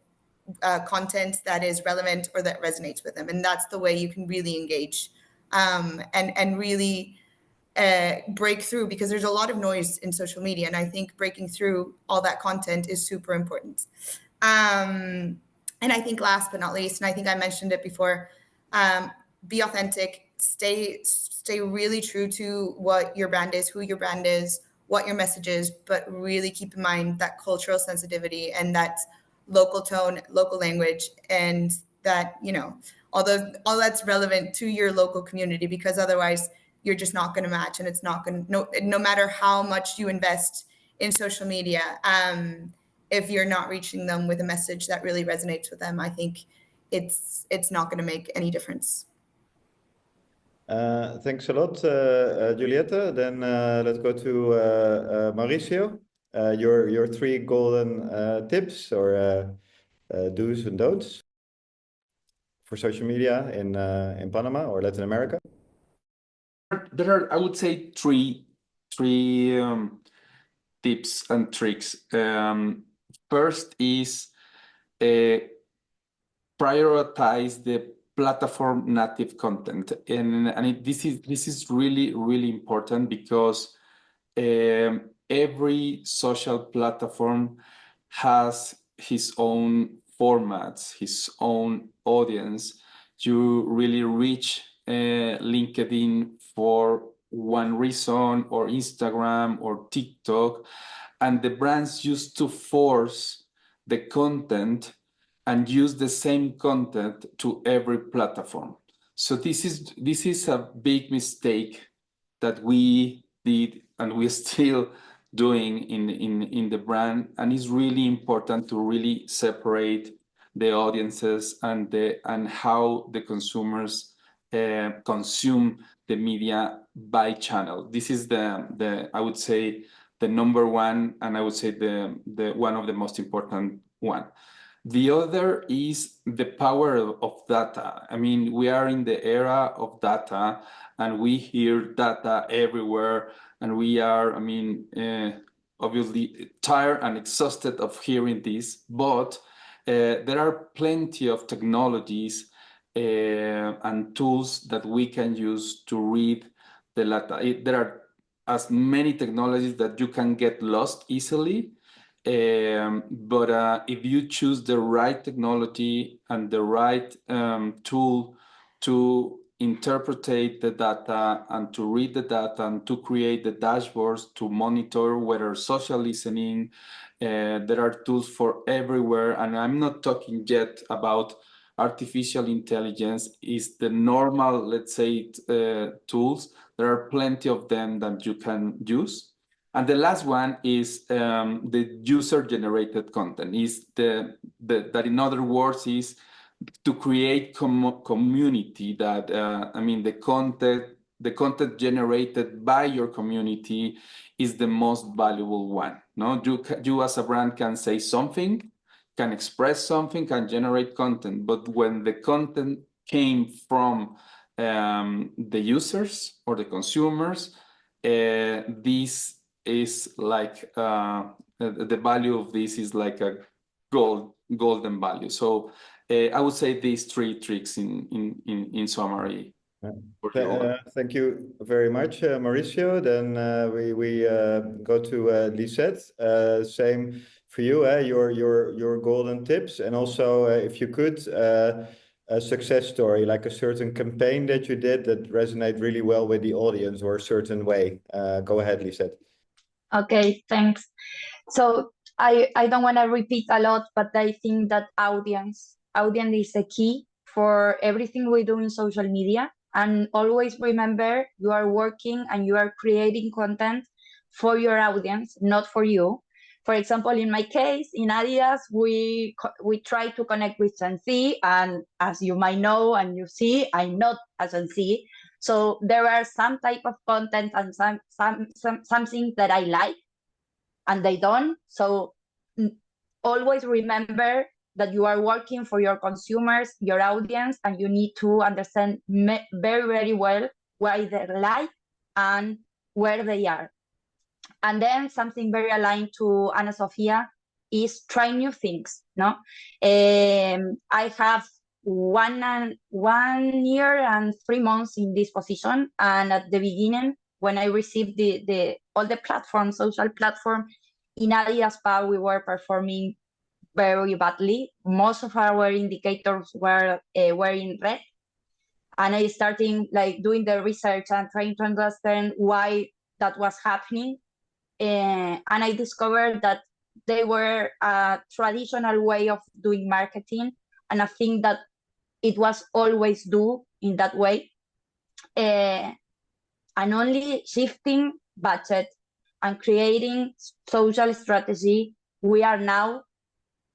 Speaker 3: content that is relevant or that resonates with them. And that's the way you can really engage and really break through, because there's a lot of noise in social media. And I think breaking through all that content is super important. And I think last but not least, and I think I mentioned it before, be authentic, stay really true to what your brand is, who your brand is, what your message is, but really keep in mind that cultural sensitivity and that local tone, local language, and that, you know, all that's relevant to your local community, because otherwise you're just not going to match, and it's not going to, no matter how much you invest in social media, if you're not reaching them with a message that really resonates with them, I think it's not going to make any difference.
Speaker 1: Thanks a lot, Giulietta. Then let's go to Mauricio. Your 3 golden tips or do's and don'ts for social media in Panama or Latin America.
Speaker 5: There are, I would say, three tips and tricks. First is prioritize the platform native content, and this is really important because every social platform has his own formats, his own audience. You really reach LinkedIn for one reason, or Instagram or TikTok, and the brands used to force the content and use the same content to every platform. So this is a big mistake that we did, and we're still doing in the brand, and it's really important to really separate the audiences and how the consumers consume the media by channel. This is the I would say the number one, and I would say the one of the most important one. The other is the power of data. I mean, we are in the era of data, and we hear data everywhere, and we are, I mean, obviously tired and exhausted of hearing this, but there are plenty of technologies and tools that we can use to read the data. There are as many technologies that you can get lost easily, but if you choose the right technology and the right tool to interpret the data and to read the data and to create the dashboards to monitor whether social listening, there are tools for everywhere. And I'm not talking yet about artificial intelligence. Is the normal, let's say, tools. There are plenty of them that you can use. And the last one is the user-generated content. Is that in other words is to create community that I mean the content generated by your community is the most valuable one. No, you as a brand can say something, can express something, can generate content, but when the content came from the users or the consumers, this is like the value of this is like a golden value. So I would say these three tricks in summary.
Speaker 1: Thank you very much, Mauricio. Then we go to Lisette. Same for you, your golden tips, and also if you could a success story, like a certain campaign that you did that resonated really well with the audience, or a certain way. Go ahead, Lisette.
Speaker 4: Okay, thanks. So I don't want to repeat a lot, but I think that audience is the key for everything we do in social media. And always remember, you are working and you are creating content for your audience, not for you. For example, in my case, in Adidas, we try to connect with Gen Z, and as you might know and you see, I'm not a Gen Z. So there are some type of content and something that I like and they don't. So always remember that you are working for your consumers, your audience, and you need to understand very, very well why they like and where they are. And then something very aligned to Ana Sofia is try new things. No, I have 1 year and 3 months in this position, and at the beginning, when I received all the platforms, social platform in Adidas PA, we were performing very badly. Most of our indicators were in red, and I started like doing the research and trying to understand why that was happening. And I discovered that they were a traditional way of doing marketing, and I think that it was always do in that way. And only shifting budget and creating social strategy, we are now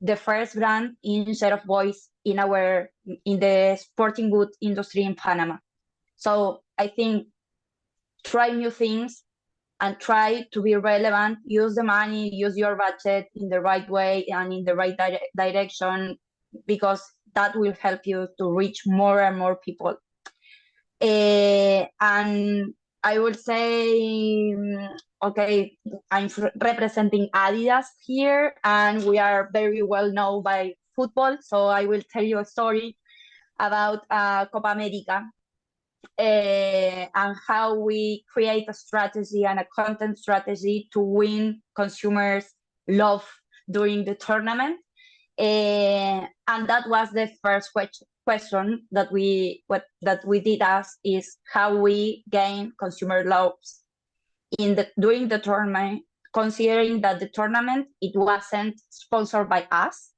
Speaker 4: the first brand in share of voice in the sporting goods industry in Panama. So I think try new things and try to be relevant, use the money, use your budget in the right way and in the right direction, because that will help you to reach more and more people. And I will say, okay, I'm representing Adidas here, and we are very well known by football. So I will tell you a story. about Copa America, and how we create a strategy and a content strategy to win consumers' love during the tournament. And that was the first question that we did ask, is how we gain consumer loves during the tournament, considering that the tournament, it wasn't sponsored by us,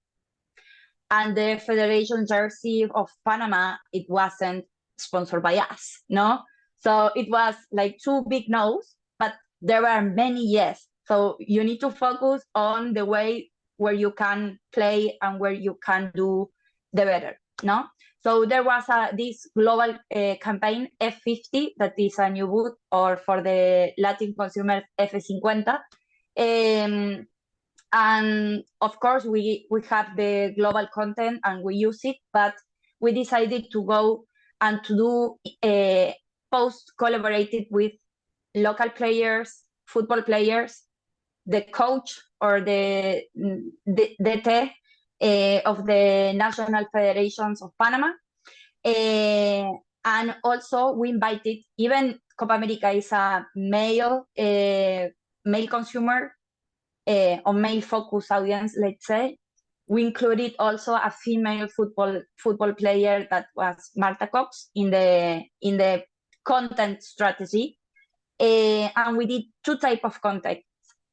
Speaker 4: and the Federation jersey of Panama, it wasn't sponsored by us, no? So it was like two big no's, but there were many yes. So you need to focus on the way where you can play and where you can do the better, no? So there was this global campaign, F50, that is a new boot, or for the Latin consumers, F50. And of course, we have the global content and we use it, but we decided to go and to do post collaborated with local players, football players, the coach or the DT of the National Federations of Panama. And also we invited, even Copa America is a male consumer, or male focused audience, let's say. We included also a female football player, that was Marta Cox, in the content strategy. And we did two types of content.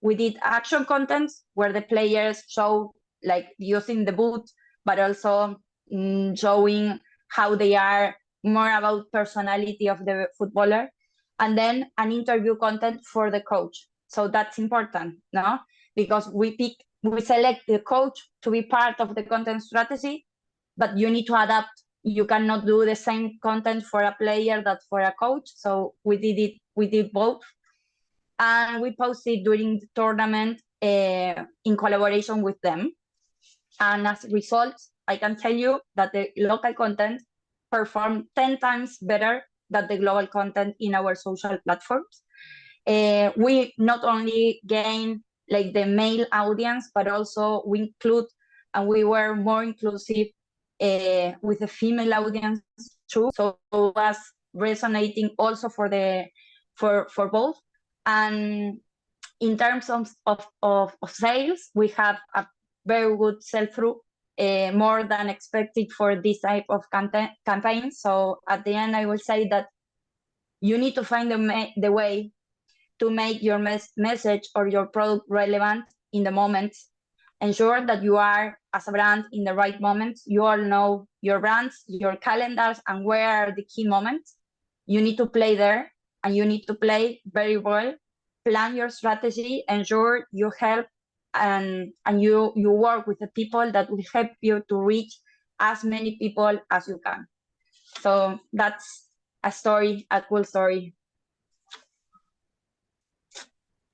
Speaker 4: We did action content where the players show, like, using the boot, but also showing how they are, more about personality of the footballer, and then an interview content for the coach. So that's important, no? Because we select the coach to be part of the content strategy, but you need to adapt. You cannot do the same content for a player that for a coach. So we did both. And we posted during the tournament in collaboration with them. And as a result, I can tell you that the local content performed 10 times better than the global content in our social platforms. We not only gain like the male audience, but also we include, and we were more inclusive with the female audience too. So it was resonating also for both. And in terms of sales, we have a very good sell-through, more than expected for this type of campaign. So at the end, I will say that you need to find the way to make your message or your product relevant in the moment. Ensure that you are, as a brand, in the right moments. You all know your brands, your calendars, and where are the key moments. You need to play there, and you need to play very well. Plan your strategy, ensure you help and you work with the people that will help you to reach as many people as you can. So that's a cool story.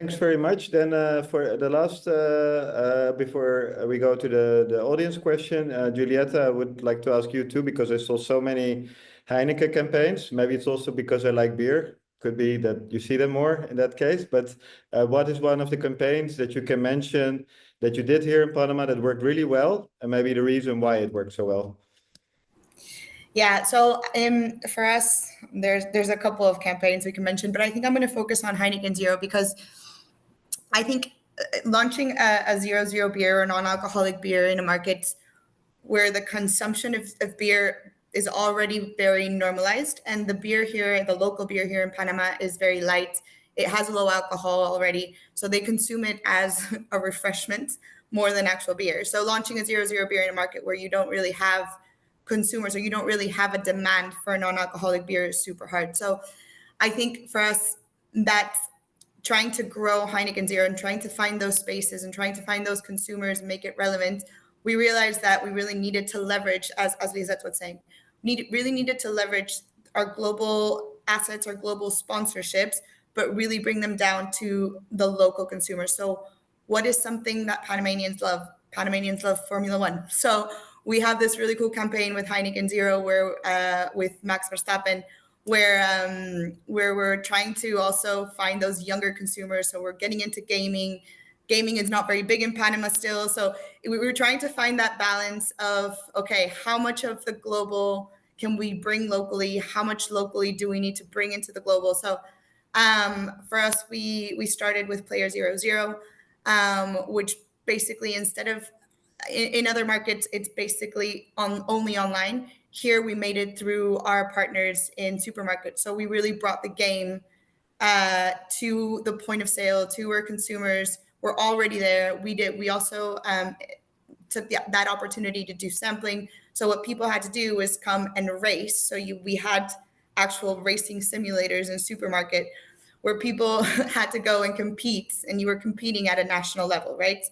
Speaker 1: Thanks very much. Then for the last, before we go to the audience question, Julieta, I would like to ask you too, because I saw so many Heineken campaigns. Maybe it's also because I like beer. Could be that you see them more in that case. But what is one of the campaigns that you can mention that you did here in Panama that worked really well, and maybe the reason why it worked so well?
Speaker 3: Yeah, so for us, there's a couple of campaigns we can mention, but I think I'm going to focus on Heineken Zero, because I think launching a 0.0 beer or non-alcoholic beer in a market where the consumption of beer is already very normalized, and the beer here, the local beer here in Panama, is very light. It has low alcohol already, so they consume it as a refreshment more than actual beer. So launching a 0.0 beer in a market where you don't really have consumers, or you don't really have a demand for a non-alcoholic beer, is super hard. So I think for us, that's trying to grow Heineken Zero and trying to find those spaces and trying to find those consumers and make it relevant. We realized that we really needed to leverage, as Lisette was saying, really needed to leverage our global assets, our global sponsorships, but really bring them down to the local consumers. So what is something that Panamanians love? Panamanians love Formula One. So we have this really cool campaign with Heineken Zero, where with Max Verstappen, where we're trying to also find those younger consumers. So we're getting into gaming. Gaming is not very big in Panama still. So we were trying to find that balance of, okay, how much of the global can we bring locally? How much locally do we need to bring into the global? So for us, we started with Player 00, which basically, instead of in other markets, it's basically only online. Here we made it through our partners in supermarkets. So we really brought the game to the point of sale, to where consumers were already there. We also took that opportunity to do sampling. So what people had to do was come and race. So we had actual racing simulators in supermarket where people had to go and compete, and you were competing at a national level, right?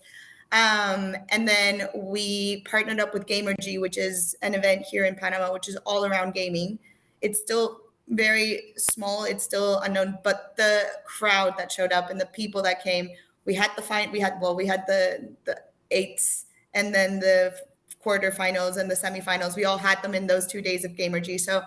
Speaker 3: And then we partnered up with Gamergy, which is an event here in Panama, which is all around gaming. It's still very small, it's still unknown, but the crowd that showed up and the people that came, we had the eights and then the quarterfinals and the semifinals. We all had them in those 2 days of Gamergy. So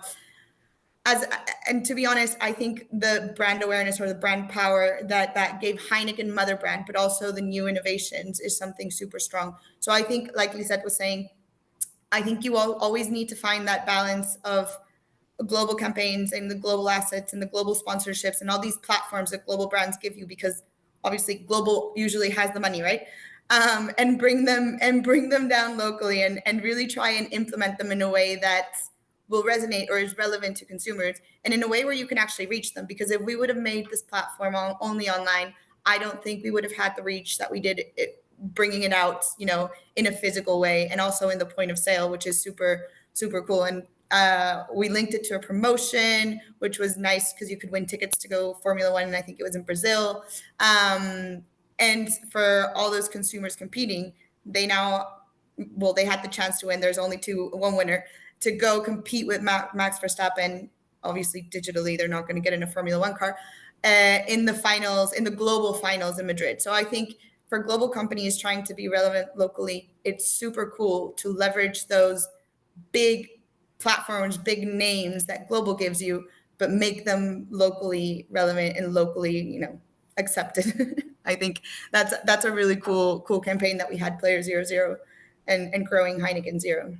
Speaker 3: and to be honest, I think the brand awareness or the brand power that gave Heineken mother brand, but also the new innovations, is something super strong. So I think, like Lisette was saying, I think you always need to find that balance of global campaigns and the global assets and the global sponsorships and all these platforms that global brands give you, because obviously global usually has the money, right? And bring them down locally and really try and implement them in a way that will resonate or is relevant to consumers, and in a way where you can actually reach them. Because if we would have made this platform only online, I don't think we would have had the reach that we did, bringing it out, in a physical way, and also in the point of sale, which is super, super cool. And we linked it to a promotion, which was nice because you could win tickets to go Formula One, and I think it was in Brazil. And for all those consumers competing, they had the chance to win. There's only one winner, to go compete with Max Verstappen. Obviously, digitally, they're not going to get in a Formula One car, in the finals, in the global finals in Madrid. So I think for global companies trying to be relevant locally, it's super cool to leverage those big platforms, big names that global gives you, but make them locally relevant and locally, accepted. I think that's a really cool campaign that we had, Player 00 and growing Heineken Zero.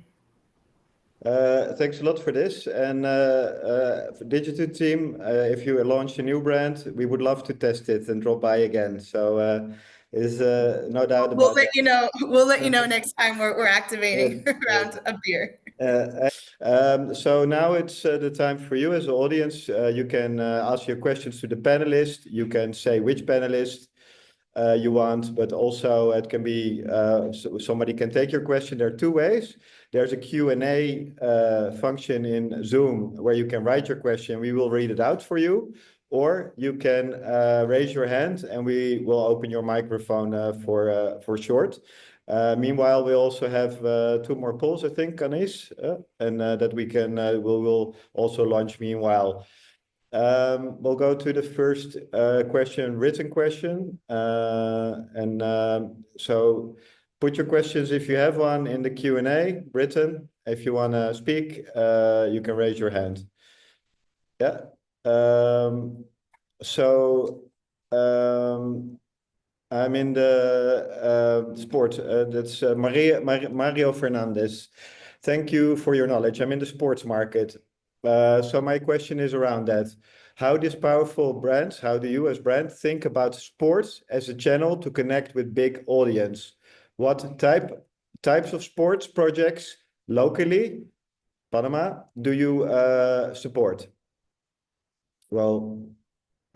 Speaker 1: Thanks a lot for this. And for digital team, if you launch a new brand, we would love to test it and drop by again. So there's no doubt about it.
Speaker 3: We'll let you know next time we're activating around a beer.
Speaker 1: So now it's the time for you as an audience. You can ask your questions to the panelists. You can say which panelist you want, but also it can be somebody can take your question. There are two ways. There's a Q&A function in Zoom where you can write your question. We will read it out for you, or you can raise your hand and we will open your microphone for short. Meanwhile, we also have 2 more polls, I think, Anis, and that we will also launch meanwhile. We'll go to the first written question. So put your questions, if you have one, in the Q&A, written. If you want to speak, you can raise your hand. Yeah. I'm in the sport. That's Mario Fernandez. Thank you for your knowledge. I'm in the sports market. So my question is around that. How do you as brand think about sports as a channel to connect with big audience? What types of sports projects locally, Panama, do you support? Well,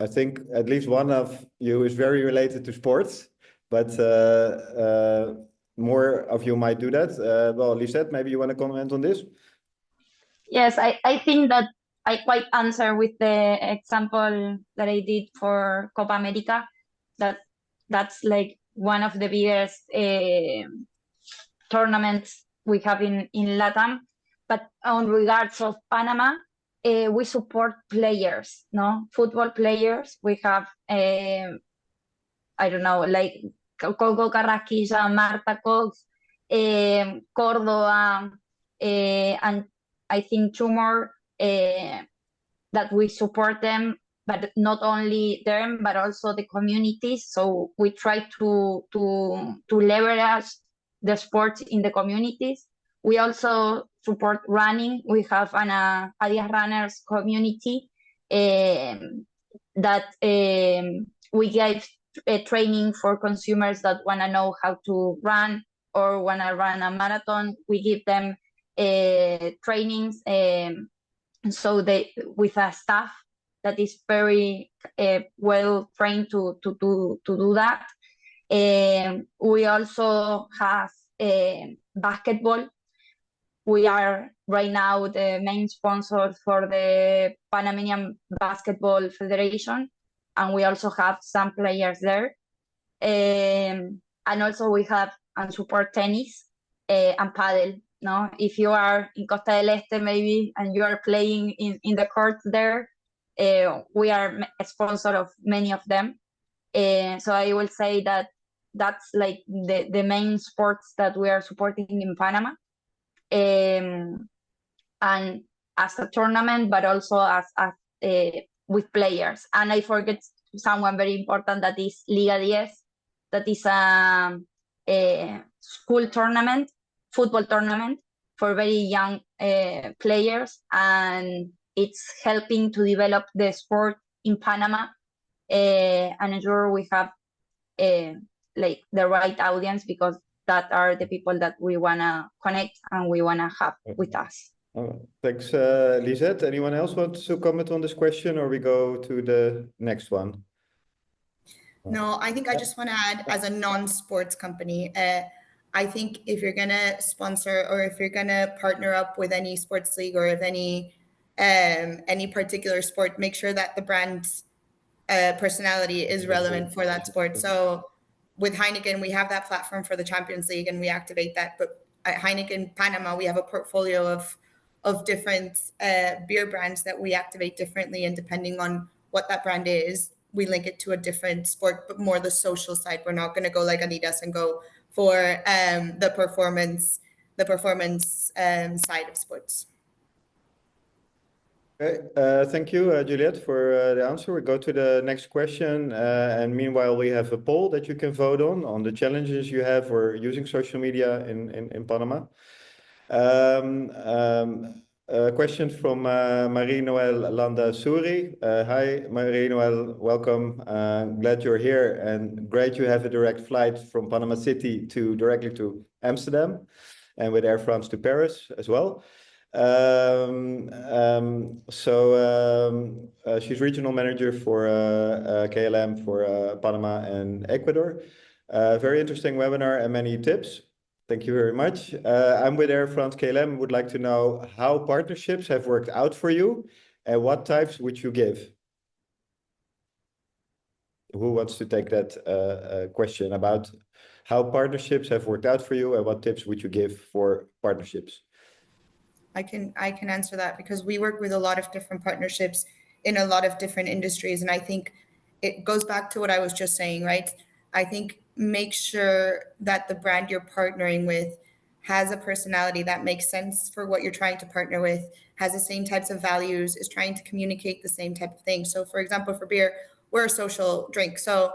Speaker 1: I think at least one of you is very related to sports, but more of you might do that. Well, Lisette, maybe you want to comment on this?
Speaker 4: Yes, I think that I quite answer with the example that I did for Copa America. That's like one of the biggest tournaments we have in LATAM. But on regards of Panama, we support players, football players. We have, I don't know, like Coco Carrasquilla, Marta Cox, Córdoba, and I think 2 more that we support them, but not only them, but also the communities. So we try to leverage the sports in the communities. We also support running. We have an Adidas Runners community that we give training for consumers that want to know how to run or want to run a marathon. We give them trainings so they with a staff that is very well trained to do that. We also have basketball. We are right now the main sponsor for the Panamanian Basketball Federation, and we also have some players there. And also we have and support tennis and paddle. No, if you are in Costa del Este maybe and you are playing in the court there, we are a sponsor of many of them. So I will say that that's like the main sports that we are supporting in Panama. And as a tournament, but also as with players. And I forget someone very important, that is Liga 10. That is a school tournament, football tournament for very young players, and it's helping to develop the sport in Panama. And I'm sure we have like the right audience, because that are the people that we want to connect and we want to have with us.
Speaker 1: Thanks, Lisette. Anyone else want to comment on this question, or we go to the next one?
Speaker 3: No, I think I just want to add, as a non-sports company, I think if you're going to sponsor or if you're going to partner up with any sports league or if any particular sport, make sure that the brand's personality is relevant for that sport. So with Heineken, we have that platform for the Champions League and we activate that. But at Heineken Panama, we have a portfolio of different beer brands that we activate differently. And depending on what that brand is, we link it to a different sport, but more the social side. We're not going to go like Adidas and go for the performance side of sports.
Speaker 1: Okay, thank you, Juliette, for the answer. We go to the next question. And meanwhile, we have a poll that you can vote on the challenges you have for using social media in Panama. A question from Marie-Noël Landa-Souri. Hi, Marie-Noël, welcome. Glad you're here, and great you have a direct flight from Panama City directly to Amsterdam, and with Air France to Paris as well. She's regional manager for KLM for Panama and Ecuador. Very interesting webinar and many tips. Thank you very much. I'm with Air France KLM. Would like to know how partnerships have worked out for you and what types would you give? Who wants to take that question about how partnerships have worked out for you and what tips would you give for partnerships?
Speaker 3: I can answer that, because we work with a lot of different partnerships in a lot of different industries. And I think it goes back to what I was just saying, right? I think make sure that the brand you're partnering with has a personality that makes sense for what you're trying to partner with, has the same types of values, is trying to communicate the same type of thing. So for example, for beer, we're a social drink. So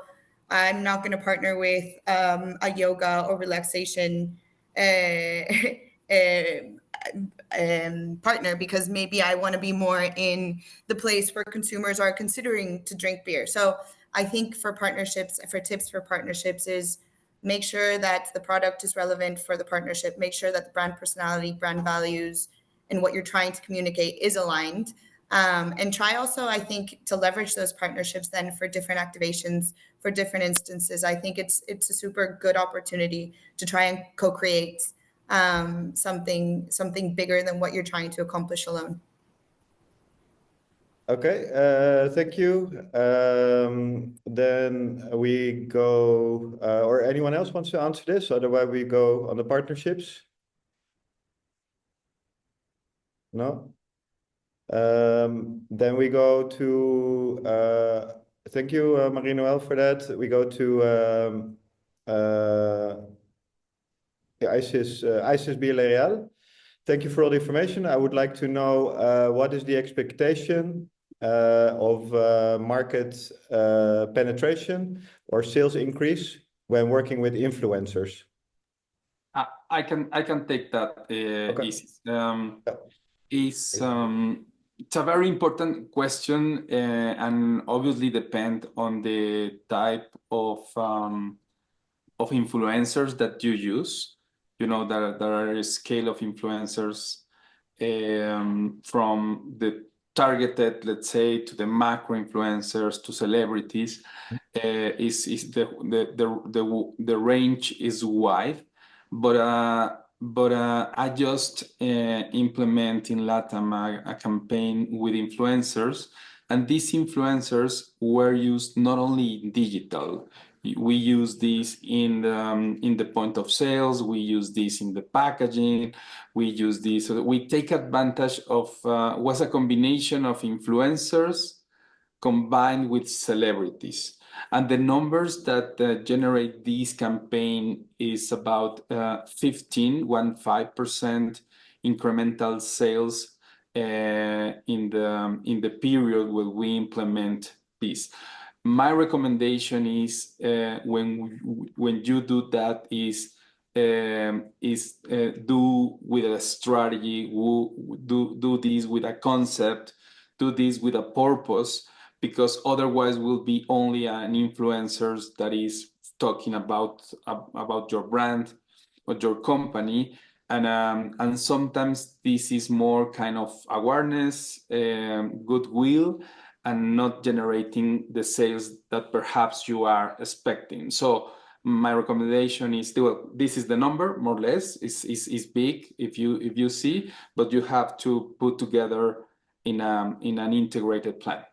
Speaker 3: I'm not going to partner with a yoga or relaxation partner, because maybe I want to be more in the place where consumers are considering to drink beer. So I think for partnerships, for tips for partnerships, is make sure that the product is relevant for the partnership, make sure that the brand personality, brand values, and what you're trying to communicate is aligned. And try also, I think, to leverage those partnerships then for different activations, for different instances. I think it's a super good opportunity to try and co-create something bigger than what you're trying to accomplish alone.
Speaker 1: Okay, thank you. Then we go, or anyone else wants to answer this? Otherwise, we go on the partnerships. No? Then we go to, thank you, Marie-Noël, for that. We go to ISIS Villarreal. Thank you for all the information. I would like to know what is the expectation of market penetration or sales increase when working with influencers?
Speaker 5: I can take that.
Speaker 1: Okay.
Speaker 5: It's
Speaker 1: Yeah.
Speaker 5: it's a very important question, and obviously depend on the type of influencers that you use. You know, there are a scale of influencers, from the targeted, let's say, to the macro influencers to celebrities. Is the range is wide, but I just implement in LATAM a campaign with influencers, and these influencers were used not only in digital. We use this in the point of sales. We use this in the packaging. We use this. So we take advantage of was a combination of influencers combined with celebrities. And the numbers that generate this campaign is about 15% incremental sales in the period where we implement this. My recommendation is when you do that is do with a strategy, do this with a concept, do this with a purpose, because otherwise will be only an influencer that is talking about your brand or your company, and sometimes this is more kind of awareness, goodwill, and not generating the sales that perhaps you are expecting. So my recommendation is this is the number, more or less. Is big if you see, but you have to put together in an integrated plan.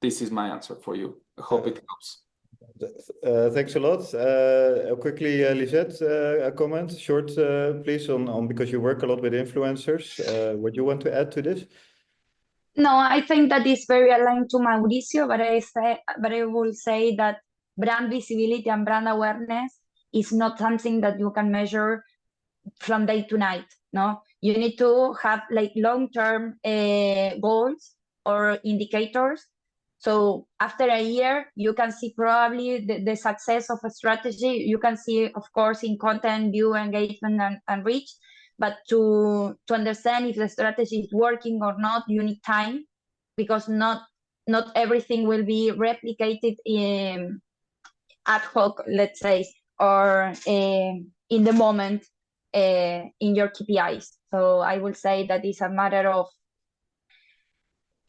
Speaker 5: This is my answer for you. I hope it helps.
Speaker 1: Thanks a lot. Quickly, Lisette, a comment, short, please, on because you work a lot with influencers. What you want to add to this?
Speaker 4: No, I think that is very aligned to Mauricio, but I will say that brand visibility and brand awareness is not something that you can measure from day to night. No, you need to have like long-term goals or indicators. So after a year, you can see probably the success of a strategy. You can see, of course, in content, view, engagement, and reach. But to understand if the strategy is working or not, you need time, because not everything will be replicated in ad hoc, let's say, or in the moment in your KPIs. So I will say that it's a matter of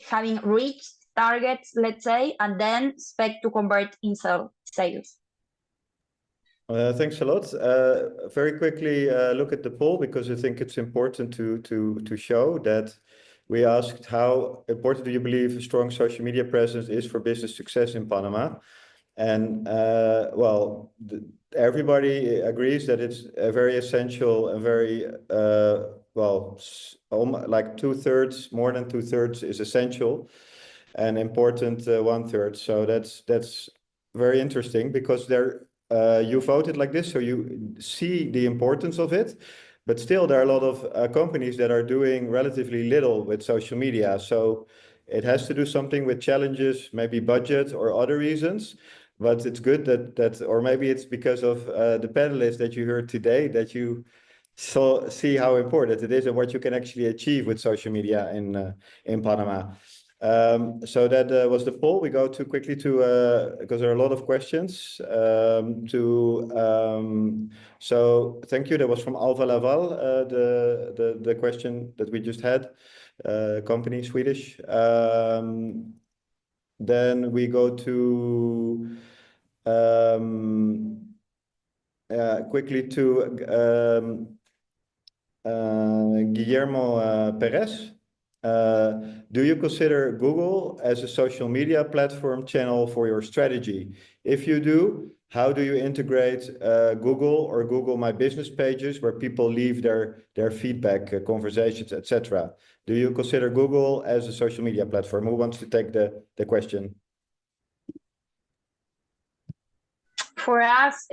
Speaker 4: having reached targets, let's say, and then expect to convert in sales.
Speaker 1: Thanks a lot. Very quickly look at the poll, because I think it's important to show that we asked how important do you believe a strong social media presence is for business success in Panama? And well, everybody agrees that it's very essential and very well, like 2/3, more than 2/3 is essential, and important 1/3. So that's very interesting, because there you voted like this, so you see the importance of it. But still, there are a lot of companies that are doing relatively little with social media. So it has to do something with challenges, maybe budget or other reasons. But it's good that or maybe it's because of the panelists that you heard today, that you see how important it is and what you can actually achieve with social media in Panama. So that was the poll. We go too quickly to because there are a lot of questions. So thank you. That was from Alva Laval, the question that we just had, company Swedish. Then we go to quickly to Guillermo Perez. Do you consider Google as a social media platform channel for your strategy? If you do, how do you integrate Google or Google My Business pages where people leave their feedback, conversations, etc.? Do you consider Google as a social media platform? Who wants to take the question?
Speaker 4: For us,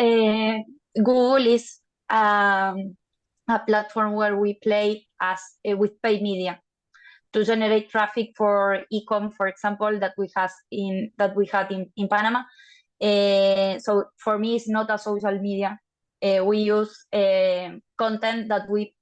Speaker 4: Google is a platform where we play with paid media to generate traffic for e-com, for example, that we had in Panama. So for me, it's not a social media. We use content that we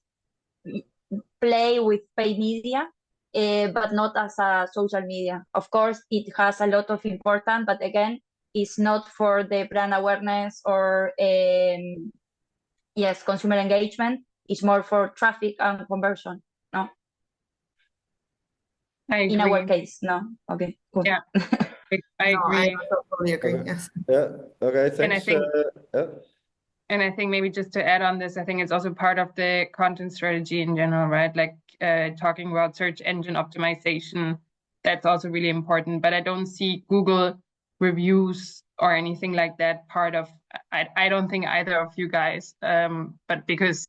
Speaker 4: play with paid media, but not as a social media. Of course, it has a lot of importance, but again, it's not for the brand awareness or yes, consumer engagement. It's more for traffic and conversion. No,
Speaker 2: I
Speaker 4: in
Speaker 2: agree.
Speaker 4: our case, no. Okay, cool.
Speaker 2: Yeah, I
Speaker 3: No, I
Speaker 2: agree.
Speaker 3: also totally agree. Yes.
Speaker 1: Yeah. Okay. Thanks.
Speaker 2: And I think
Speaker 1: yeah.
Speaker 2: And I think maybe just to add on this, I think it's also part of the content strategy in general, right? Like talking about search engine optimization, that's also really important. But I don't see Google reviews or anything like that part of, I don't think either of you guys, but because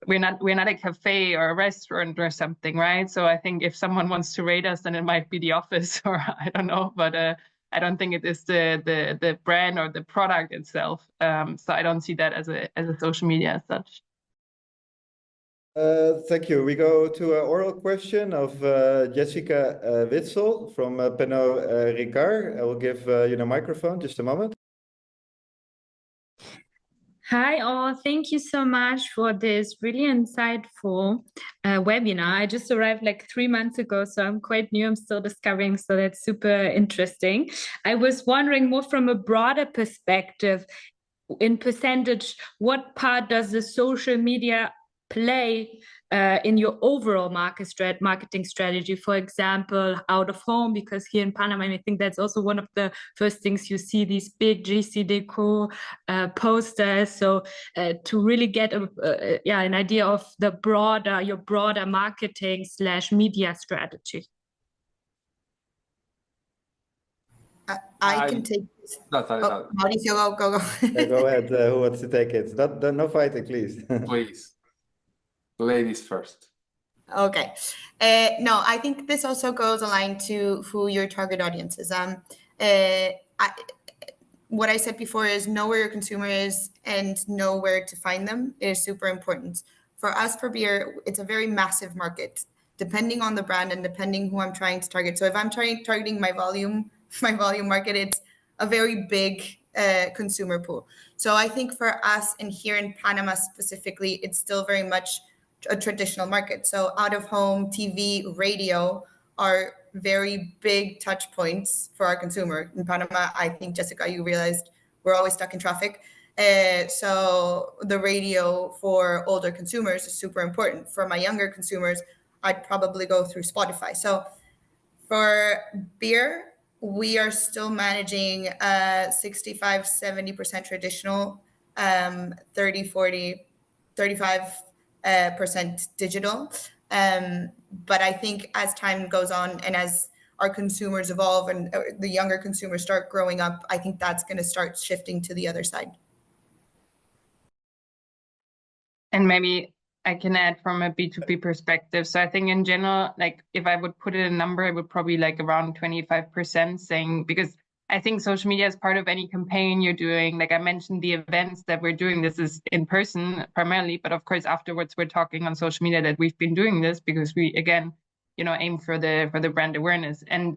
Speaker 2: we're not a cafe or a restaurant or something, right? So I think if someone wants to rate us, then it might be the office or I don't know, but I don't think it is the brand or the product itself. So I don't see that as a social media as such.
Speaker 1: Thank you. We go to an oral question of Jessica Witzel from Pernod Ricard. I will give you the microphone, just a moment.
Speaker 6: Hi all, thank you so much for this really insightful webinar. I just arrived like 3 months ago, so I'm quite new, I'm still discovering, so that's super interesting. I was wondering more from a broader perspective, in percentage, what part does the social media play in your overall marketing strategy? For example, out of home, because here in Panama, I think that's also one of the first things you see, these big GC Deco posters. So to really get an idea of your broader marketing / media strategy.
Speaker 3: I can take this. Mauricio, go.
Speaker 1: Yeah, go ahead. Who wants to take it? No fighting, please.
Speaker 5: Please, ladies first.
Speaker 3: Okay. No, I think this also goes aligned to who your target audience is. What I said before is know where your consumer is and know where to find them is super important. For us, for beer, it's a very massive market, depending on the brand and depending who I'm trying to target. So if I'm targeting my volume market, it's a very big consumer pool. So I think for us and here in Panama specifically, it's still very much a traditional market. So out of home, TV, radio are very big touch points for our consumer. In Panama, I think, Jessica, you realized we're always stuck in traffic. So the radio for older consumers is super important. For my younger consumers, I'd probably go through Spotify. So for beer, we are still managing 65, 70% traditional, 30, 40, 35% digital. But I think as time goes on and as our consumers evolve and the younger consumers start growing up, I think that's going to start shifting to the other side.
Speaker 2: And maybe I can add from a B2B perspective. So I think in general, like if I would put it in a number, I would probably like around 25% saying, because I think social media is part of any campaign you're doing. Like I mentioned, the events that we're doing, this is in person primarily, but of course afterwards we're talking on social media that we've been doing this because we, again, aim for the brand awareness. And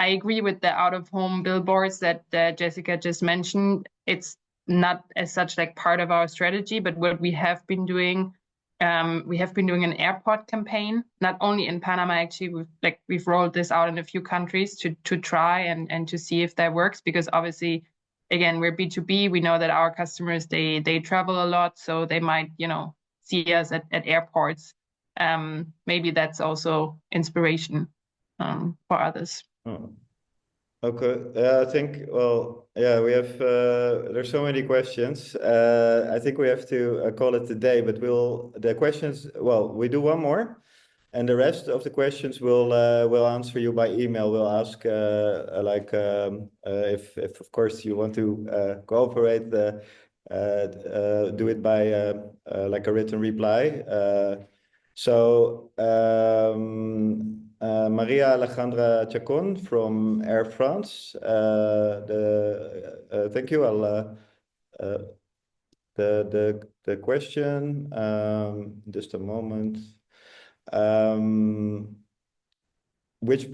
Speaker 2: I agree with the out of home billboards that Jessica just mentioned. It's not as such like part of our strategy, but what we have been doing, we have been doing an airport campaign, not only in Panama, actually, we've rolled this out in a few countries to try and to see if that works, because obviously, again, we're B2B. We know that our customers, they travel a lot, so they might, see us at airports. Maybe that's also inspiration for others.
Speaker 1: Oh. Okay, I think, well, yeah, we have, there's so many questions. I think we have to call it a day, but the questions, well, we do one more, and the rest of the questions we'll answer you by email. We'll ask, if of course you want to cooperate, do it by like a written reply. So Maria Alejandra Chacon from Air France. Thank you. The question. Just a moment. which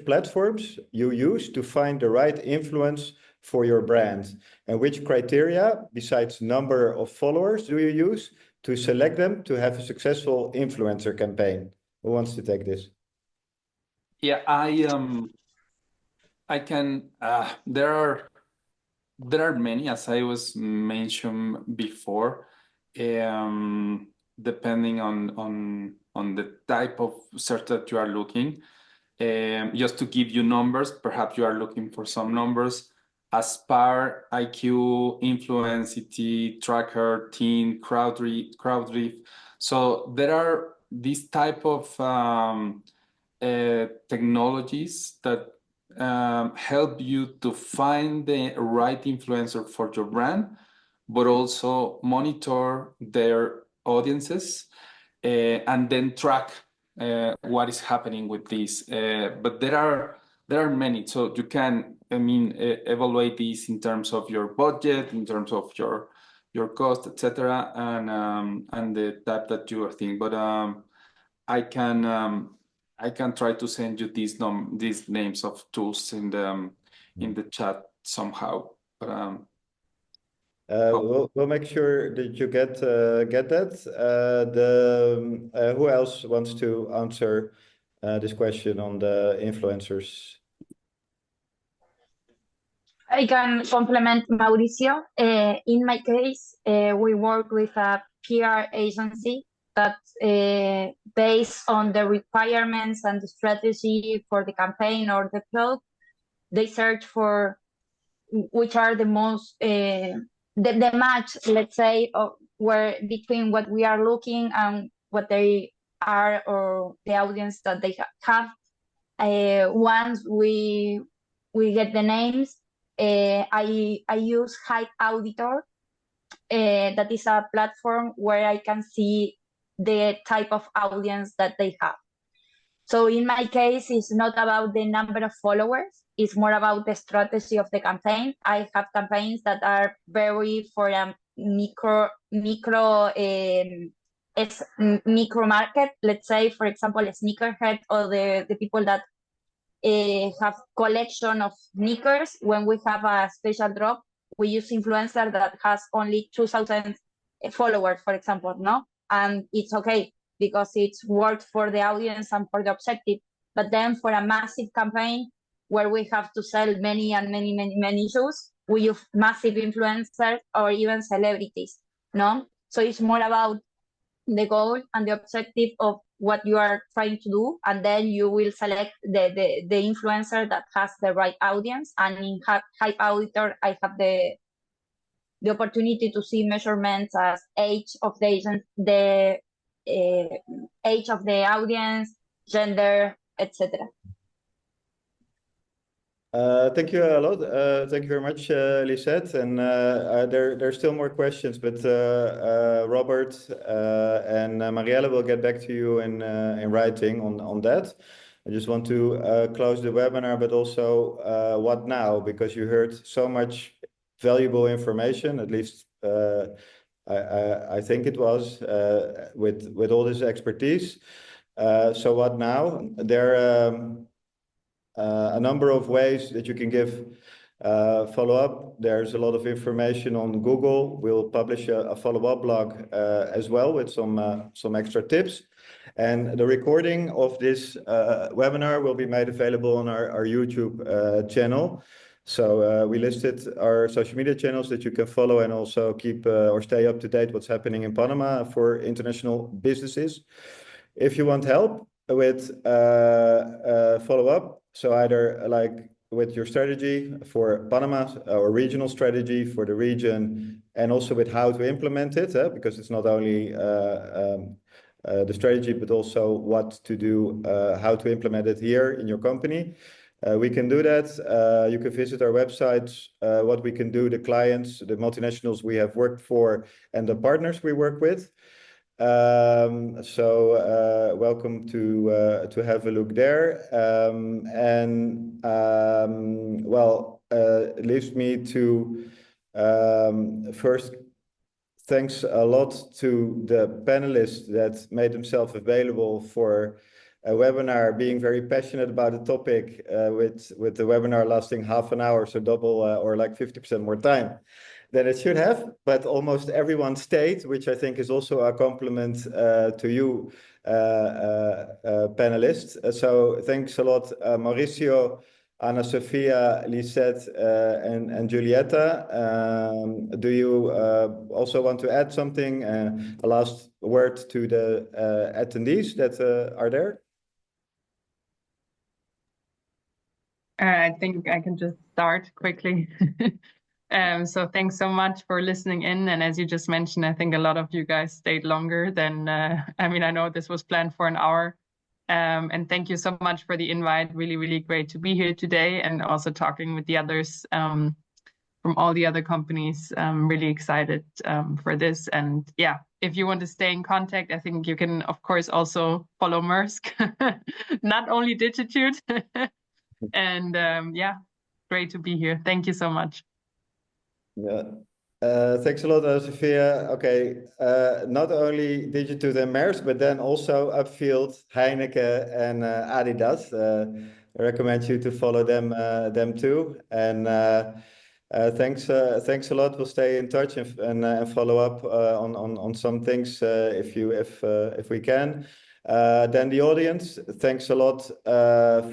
Speaker 1: platforms you use to find the right influence for your brand, and which criteria, besides number of followers, do you use to select them to have a successful influencer campaign? Who wants to take this?
Speaker 5: Yeah, I can. There are many, as I was mentioned before, depending on the type of search that you are looking. Just to give you numbers, perhaps you are looking for some numbers. Aspire, IQ, Influencity, Tracker, Teen, Crowdrift. So there are these type of technologies that help you to find the right influencer for your brand, but also monitor their audiences and then track what is happening with this. But there are many, so you can, evaluate these in terms of your budget, in terms of your cost, etc., and the type that you are thinking. But I can try to send you these names of tools in the chat somehow. But
Speaker 1: we'll make sure that you get that. Who else wants to answer this question on the influencers?
Speaker 4: I can complement Mauricio. In my case, we work with a PR agency that, based on the requirements and the strategy for the campaign or the product, they search for which are the most the match, let's say, of where between what we are looking and what they are, or the audience that they have. Once we get the names, I use Hype Auditor. That is a platform where I can see the type of audience that they have. So in my case, it's not about the number of followers. It's more about the strategy of the campaign. I have campaigns that are very for a micro market. Let's say, for example, a sneakerhead, or the people that have collection of sneakers. When we have a special drop, we use influencer that has only 2,000 followers, for example, no? And it's okay, because it's worked for the audience and for the objective. But then for a massive campaign where we have to sell many shoes, we use massive influencers or even celebrities, no? So it's more about the goal and the objective of what you are trying to do, and then you will select the influencer that has the right audience. And in Hype Auditor, I have the opportunity to see measurements as age of the agent, the age of the audience, gender, etc.
Speaker 1: Thank you a lot. Thank you very much, Lisette. And there's still more questions, but Robert and Marielle will get back to you in writing on that. I just want to close the webinar, but also what now? Because you heard so much valuable information, at least I think it was, with all this expertise. So what now? There a number of ways that you can give follow-up. There's a lot of information on Google. We'll publish a follow-up blog as well with some extra tips. And the recording of this webinar will be made available on our YouTube channel. So we listed our social media channels that you can follow, and also keep or stay up to date what's happening in Panama for international businesses. If you want help with follow-up, so either like with your strategy for Panama or regional strategy for the region, and also with how to implement it, because it's not only the strategy, but also what to do, how to implement it here in your company. We can do that. You can visit our website, what we can do, the clients, the multinationals we have worked for, and the partners we work with. So welcome to have a look there. It leaves me to first thanks a lot to the panelists that made themselves available for webinar, being very passionate about the topic, with the webinar lasting half an hour, so double or like 50% more time than it should have. But almost everyone stayed, which I think is also a compliment to you, panelists. So thanks a lot, Mauricio, Ana Sofia, Lisette, and Giulietta. Do you also want to add something, a last word to the attendees that are there?
Speaker 2: I think I can just start quickly. So thanks so much for listening in. And as you just mentioned, I think a lot of you guys stayed longer than, I mean, I know this was planned for an hour. And thank you so much for the invite. Really, really great to be here today and also talking with the others from all the other companies. I'm really excited for this. And yeah, if you want to stay in contact, I think you can, of course, also follow Maersk, not only Digitude. And yeah, great to be here. Thank you so much.
Speaker 1: Yeah. Thanks a lot, Sophia. Okay, not only Digitude and Maersk, but then also Upfield, Heineken, and Adidas. I recommend you to follow them too. And thanks a lot. We'll stay in touch and follow up on some things if we can. Then the audience, thanks a lot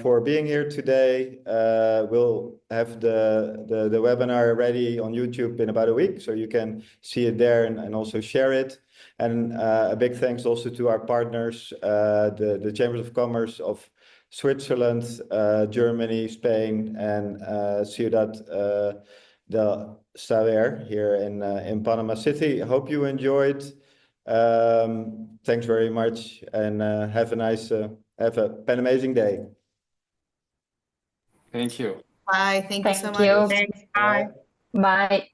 Speaker 1: for being here today. We'll have the webinar ready on YouTube in about a week, so you can see it there and also share it. And a big thanks also to our partners, the Chambers of Commerce of Switzerland, Germany, Spain, and Ciudad del Saber here in Panama City. Hope you enjoyed. Thanks very much, and have an amazing day.
Speaker 5: Thank you.
Speaker 3: Bye. Thank you so
Speaker 4: Thank
Speaker 3: much.
Speaker 4: you.
Speaker 2: Thanks. Bye.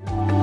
Speaker 4: Bye.